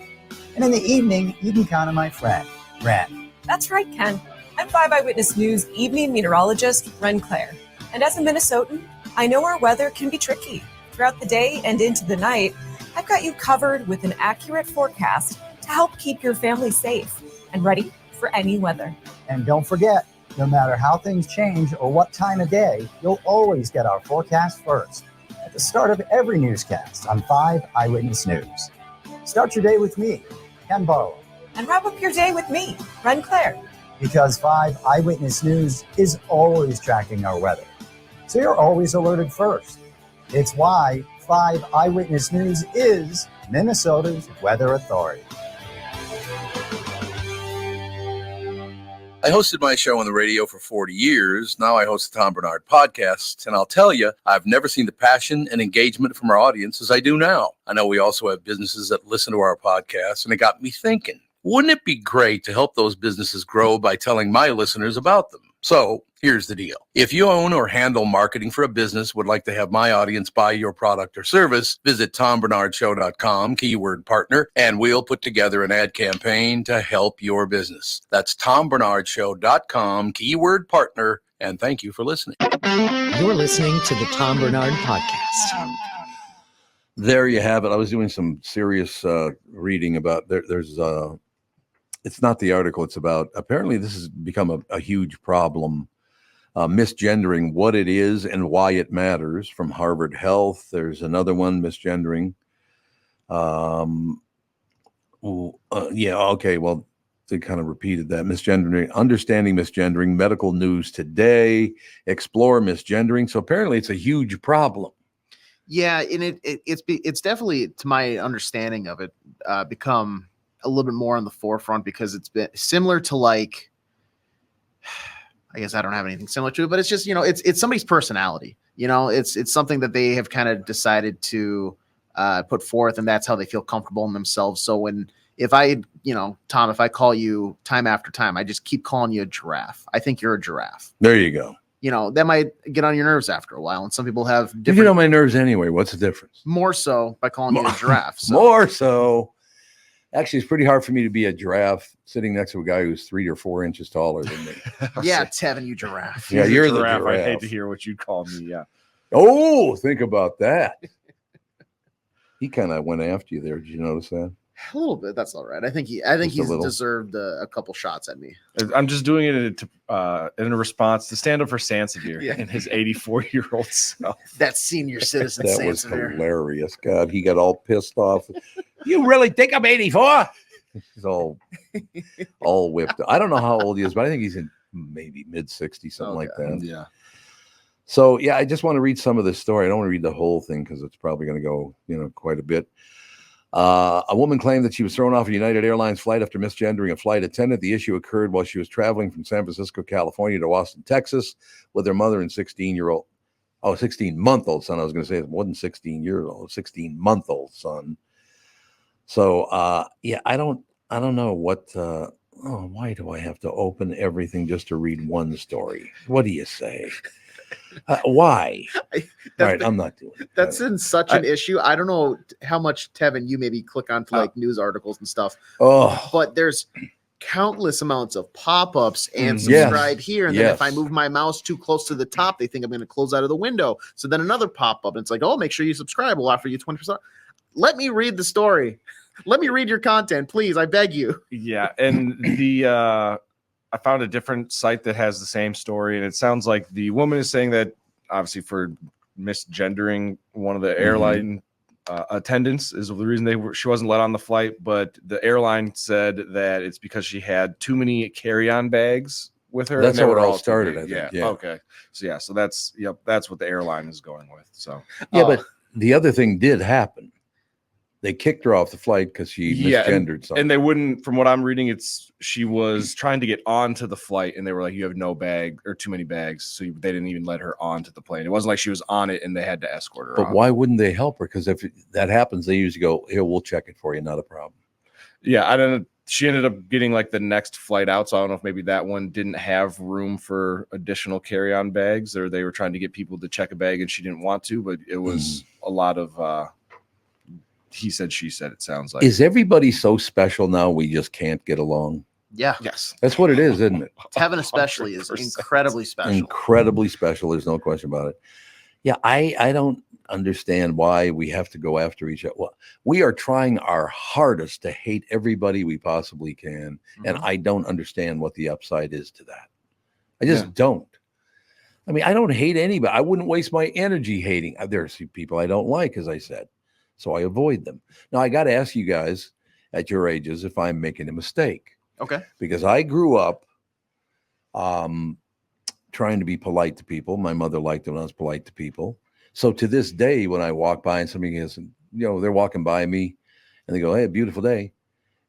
And in the evening, you can count on my friend, Ren. That's right, Ken. I'm 5 Eyewitness News evening meteorologist Ren Claire. And as a Minnesotan, I know our weather can be tricky. Throughout the day and into the night, I've got you covered with an accurate forecast to help keep your family safe and ready for any weather. And don't forget, no matter how things change or what time of day, you'll always get our forecast first at the start of every newscast on 5 Eyewitness News. Start your day with me, Ken Barlow. And wrap up your day with me, Ren Claire. Because 5 Eyewitness News is always tracking our weather. So you're always alerted first. It's why 5 Eyewitness News is Minnesota's weather authority. I hosted my show on the radio for 40 years. Now I host the Tom Barnard podcast. And I'll tell you, I've never seen the passion and engagement from our audience as I do now. I know we also have businesses that listen to our podcast, and it got me thinking, wouldn't it be great to help those businesses grow by telling my listeners about them? So here's the deal. If you own or handle marketing for a business, would like to have my audience buy your product or service, visit TomBarnardShow.com, keyword partner, and we'll put together an ad campaign to help your business. That's TomBarnardShow.com, keyword partner, and thank you for listening. You're listening to the Tom Barnard Podcast. There you have it. I was doing some serious reading about there's it's not the article. It's about, apparently this has become a huge problem. Misgendering, what it is and why it matters, from Harvard Health. There's another one, misgendering. Okay. Well, they kind of repeated that. Misgendering, understanding misgendering, medical news today, explore misgendering. So apparently it's a huge problem. Yeah. And it's definitely, to my understanding of it, become a little bit more on the forefront because it's been similar to, like, I guess I don't have anything similar to it, but it's just, it's somebody's personality, it's something that they have kind of decided to put forth, and that's how they feel comfortable in themselves. So if I, Tom, if I call you time after time, I just keep calling you a giraffe. I think you're a giraffe. There you go. That might get on your nerves after a while. And some people have different. You get on my nerves anyway. What's the difference? More so by calling you a giraffe. So. More so. Actually, it's pretty hard for me to be a giraffe sitting next to a guy who's 3 or 4 inches taller than me. Yeah, Tevin, you giraffe. Yeah, you're the giraffe. I hate to hear what you call me. Yeah. Oh, think about that. He kind of went after you there. Did you notice that? A little bit. That's all right. I think he's deserved a couple shots at me. I'm just doing it in a response to stand up for Sansevere and his 84-year-old self. That senior citizen. That was hilarious. God, he got all pissed off. You really think I'm 84? He's all whipped. I don't know how old he is, but I think he's in maybe mid-60s, something like that. Yeah. So, yeah, I just want to read some of this story. I don't want to read the whole thing because it's probably going to go, quite a bit. A woman claimed that she was thrown off a United Airlines flight after misgendering a flight attendant. The issue occurred while she was traveling from San Francisco, California to Austin, Texas with her mother and 16-month-old son. I was going to say it wasn't 16-year-old, 16-month-old son. So, I don't know what, why do I have to open everything just to read one story? What do you say? Why? All right, I'm not doing it. That's in such an issue. I don't know how much, Tevin, you maybe click on to like news articles and stuff. Oh, but there's countless amounts of pop-ups and subscribe here. And then if I move my mouse too close to the top, they think I'm going to close out of the window. So then another pop-up. And it's like, oh, make sure you subscribe. We'll offer you 20%. Let me read the story. Let me read your content, please. I beg you. Yeah. And I found a different site that has the same story. And it sounds like the woman is saying that obviously for misgendering one of the airline attendants is the reason she wasn't let on the flight. But the airline said that it's because she had too many carry-on bags with her. That's how it all started, I think. Yeah. Okay. So that's what the airline is going with. So but the other thing did happen. They kicked her off the flight because she misgendered something. And they wouldn't, from what I'm reading, she was trying to get onto the flight, and they were like, "You have no bag or too many bags," so they didn't even let her onto the plane. It wasn't like she was on it and they had to escort her. But why wouldn't they help her? Because if that happens, they usually go, "Here, we'll check it for you, not a problem." Yeah, I don't know. She ended up getting like the next flight out, so I don't know if maybe that one didn't have room for additional carry-on bags, or they were trying to get people to check a bag and she didn't want to. But it was a lot of he said, she said. It sounds like. Is everybody so special now we just can't get along? Yeah. Yes. That's what it is, isn't it? Kevin especially is incredibly special. Incredibly special. There's no question about it. Yeah, I don't understand why we have to go after each other. Well, we are trying our hardest to hate everybody we possibly can, and I don't understand what the upside is to that. I just don't. I mean, I don't hate anybody. I wouldn't waste my energy hating. There are some people I don't like, as I said, so I avoid them. Now, I got to ask you guys at your ages if I'm making a mistake. Okay. Because I grew up trying to be polite to people. My mother liked it when I was polite to people. So to this day, when I walk by and somebody is, they're walking by me and they go, "Hey, beautiful day."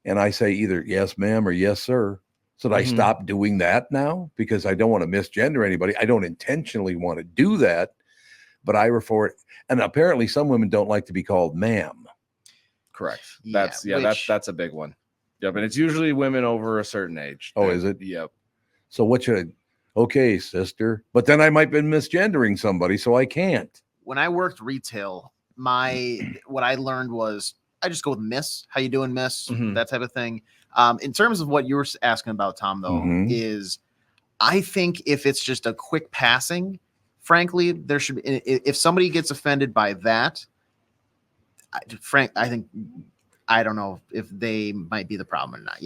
And I say either "Yes, ma'am," or "Yes, sir." So I stop doing that now because I don't want to misgender anybody. I don't intentionally want to do that, but I refer it. And apparently some women don't like to be called ma'am. Correct. That's a big one. Yep. And it's usually women over a certain age. Oh, is it? Yep. So what should okay, sister. But then I might be misgendering somebody, so I can't. When I worked retail, what I learned was I just go with miss. How you doing, miss? That type of thing. In terms of what you were asking about, Tom, though, is I think if it's just a quick passing, frankly, there should be, if somebody gets offended by that, I think I don't know if they might be the problem or not,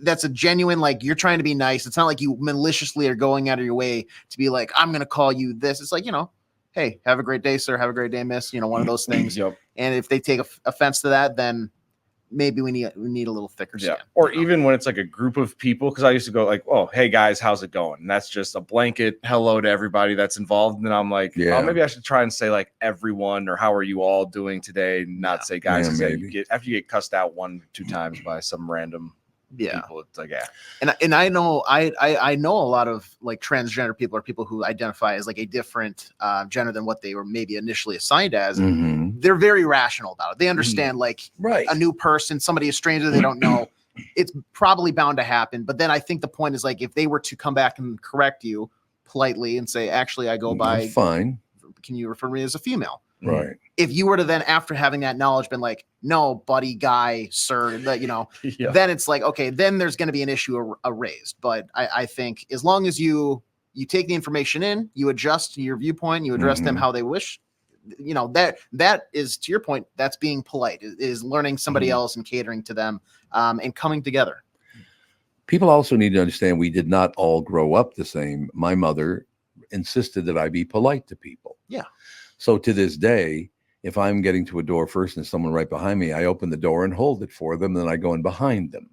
that's a genuine, like, you're trying to be nice. It's not like you maliciously are going out of your way to be like, I'm going to call you this. It's like, hey, have a great day, sir. Have a great day, miss. One of those things. Yep. And if they take offense to that, then maybe we need a little thicker skin. Or even when it's like a group of people, because I used to go like, "Oh, hey guys, how's it going?" And that's just a blanket hello to everybody that's involved. And then I'm like, "Oh, maybe I should try and say like everyone, or how are you all doing today?" Not say guys. After you get cussed out 1-2 times by some random people, it's like And I know I know a lot of like transgender people, or people who identify as like a different gender than what they were maybe initially assigned as. They're very rational about it. They understand like a new person, somebody, a stranger they don't know, it's probably bound to happen. But then I think the point is like, if they were to come back and correct you politely and say, "Actually, I go by fine. Can you refer to me as a female?" Right. If you were to then, after having that knowledge, been like, "No, buddy, guy, sir," that then it's like, okay, then there's going to be an issue raised. But I think as long as you take the information in, you adjust your viewpoint, you address them how they wish, that is, to your point, that's being polite, is learning somebody else and catering to them, and coming together. People also need to understand we did not all grow up the same. My mother insisted that I be polite to people. Yeah. So to this day, if I'm getting to a door first and there's someone right behind me, I open the door and hold it for them. Then I go in behind them.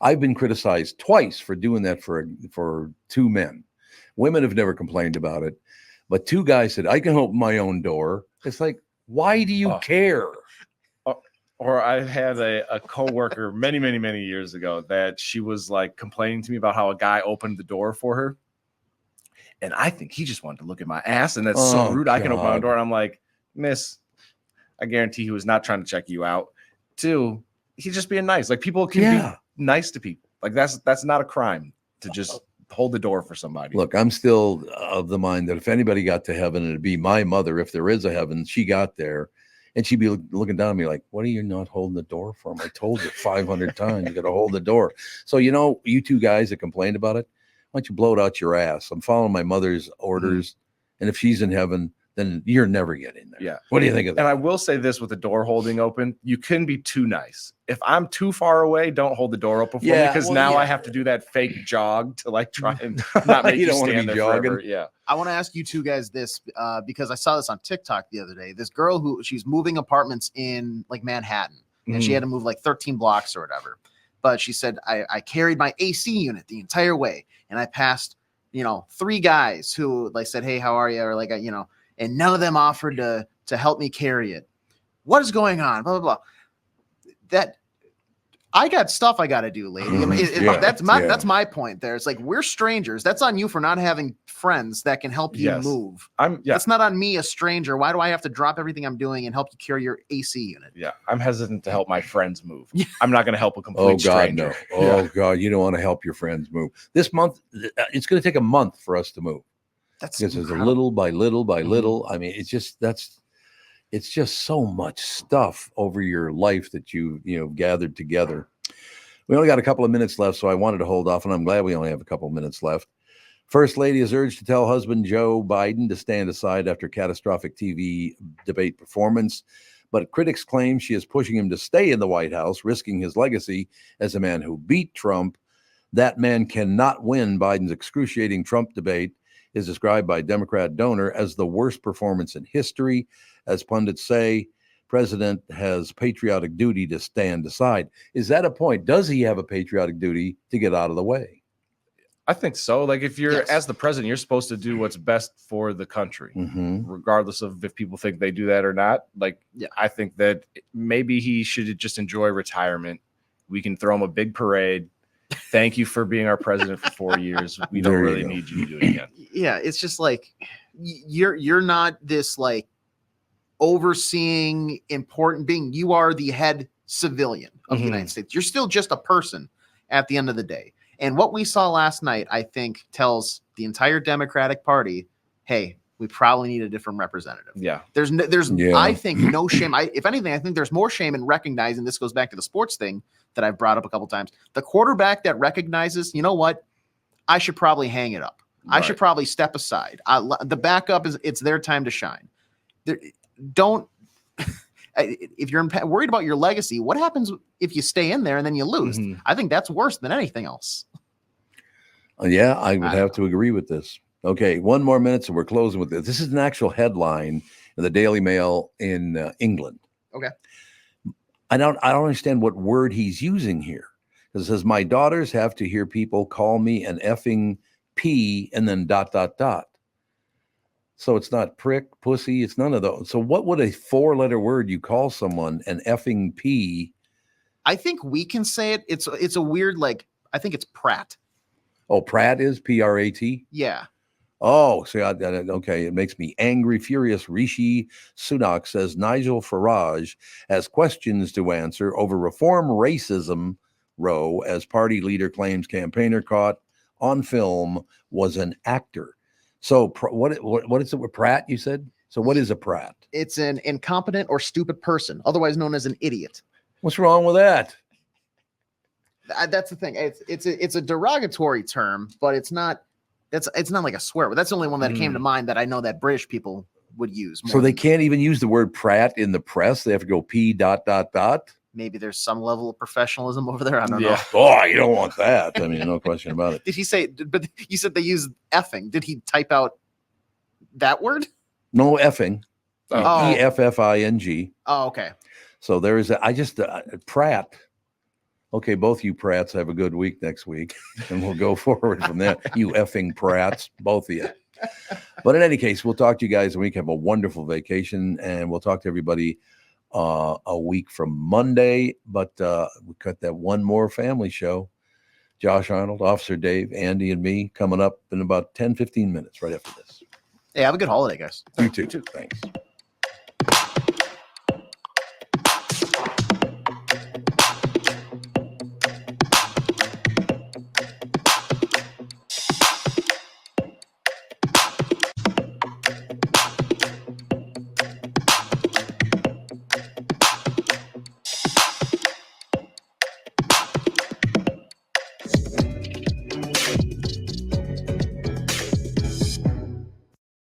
I've been criticized twice for doing that for 2 men. Women have never complained about it, but 2 guys said, "I can open my own door." It's like, why do you care? Or I had a coworker many, many, many years ago that she was like complaining to me about how a guy opened the door for her. And I think he just wanted to look at my ass, and that's so rude. I can open my door, and I'm like, "Miss, I guarantee he was not trying to check you out. 2, he's just being nice. Like, people can be nice to people. Like, that's not a crime to just hold the door for somebody." Look, I'm still of the mind that if anybody got to heaven, it'd be my mother. If there is a heaven, she got there, and she'd be looking down at me like, "What are you not holding the door for? I told you 500 times you got to hold the door." So, you 2 guys that complained about it, why don't you blow it out your ass? I'm following my mother's orders, and if she's in heaven, then you're never getting there. Yeah. What do you think of that? And I will say this with the door holding open, you couldn't be too nice. If I'm too far away, don't hold the door open for me, because I have to do that fake jog to like try and not make you stand there forever. Yeah. I want to ask you 2 guys this, because I saw this on TikTok the other day. This girl she's moving apartments in like Manhattan, and she had to move like 13 blocks or whatever. But she said, I carried my AC unit the entire way, and I passed, 3 guys who like said, "Hey, how are you?" Or like, and none of them offered to help me carry it. what is going on? Blah, blah, blah. That I got stuff I got to do, lady. I mean, that's my point there. It's like, we're strangers. That's on you for not having friends that can help you move. That's not on me, a stranger. Why do I have to drop everything I'm doing and help you carry your AC unit? Yeah, I'm hesitant to help my friends move. I'm not going to help a complete stranger. No. Oh God, you don't want to help your friends move. This month, it's going to take a month for us to move. That's because it's a little by little by little. I mean, it's just so much stuff over your life that you gathered together. We only got a couple of minutes left, so I wanted to hold off, and I'm glad we only have a couple of minutes left. First Lady is urged to tell husband Joe Biden to stand aside after catastrophic TV debate performance, but critics claim she is pushing him to stay in the White House, risking his legacy as a man who beat Trump. That man cannot win. Biden's excruciating Trump debate is described by Democrat donor as the worst performance in history. As pundits say, president has patriotic duty to stand aside. Is that a point? Does he have a patriotic duty to get out of the way? I think so. Like, if you're as the president, you're supposed to do what's best for the country, regardless of if people think they do that or not. Like, I think that maybe he should just enjoy retirement. We can throw him a big parade. Thank you for being our president for 4 years. We don't really need you to do it again. Yeah, it's just like you're not this like overseeing important being. You are the head civilian of the United States. You're still just a person at the end of the day. And what we saw last night, I think, tells the entire Democratic Party, hey, we probably need a different representative. Yeah. I think no shame. If anything, I think there's more shame in recognizing, this goes back to the sports thing that I've brought up a couple times. The quarterback that recognizes, you know what, I should probably hang it up. Right. I should probably step aside. The backup it's their time to shine. If you're worried about your legacy, what happens if you stay in there and then you lose? I think that's worse than anything else. Yeah, I would have to agree with this. Okay, one more minute, so we're closing with this. This is an actual headline in the Daily Mail in England. Okay. I don't understand what word he's using here. It says, my daughters have to hear people call me an effing P and then ... So it's not prick, pussy, it's none of those. So what would a 4-letter word you call someone an effing P? I think we can say it. It's a weird, like, I think it's Pratt. Oh, Pratt is P-R-A-T? Yeah. Oh, see, okay, it makes me angry, furious. Rishi Sunak says Nigel Farage has questions to answer over reform racism row as party leader claims campaigner caught on film was an actor. So what is it with Pratt, you said? So what is a Pratt? It's an incompetent or stupid person, otherwise known as an idiot. What's wrong with that? That's the thing. It's a derogatory term, but it's not like a swear word. That's the only one that came to mind that I know that British people would use. So they can't even use the word Pratt in the press. They have to go P ... Maybe there's some level of professionalism over there. I don't know. Oh, you don't want that. I mean, no question about it. Did he say, but you said they use effing. Did he type out that word? No effing. E-F-F-I-N-G. Oh, okay. So there is Pratt. Okay, both you Pratts have a good week next week, and we'll go forward from there. You effing Pratts, both of you. But in any case, we'll talk to you guys a week. Have a wonderful vacation, and we'll talk to everybody a week from Monday. But we got that one more family show. Josh Arnold, Officer Dave, Andy, and me coming up in about 10-15 minutes right after this. Hey, have a good holiday, guys. You too. Thanks.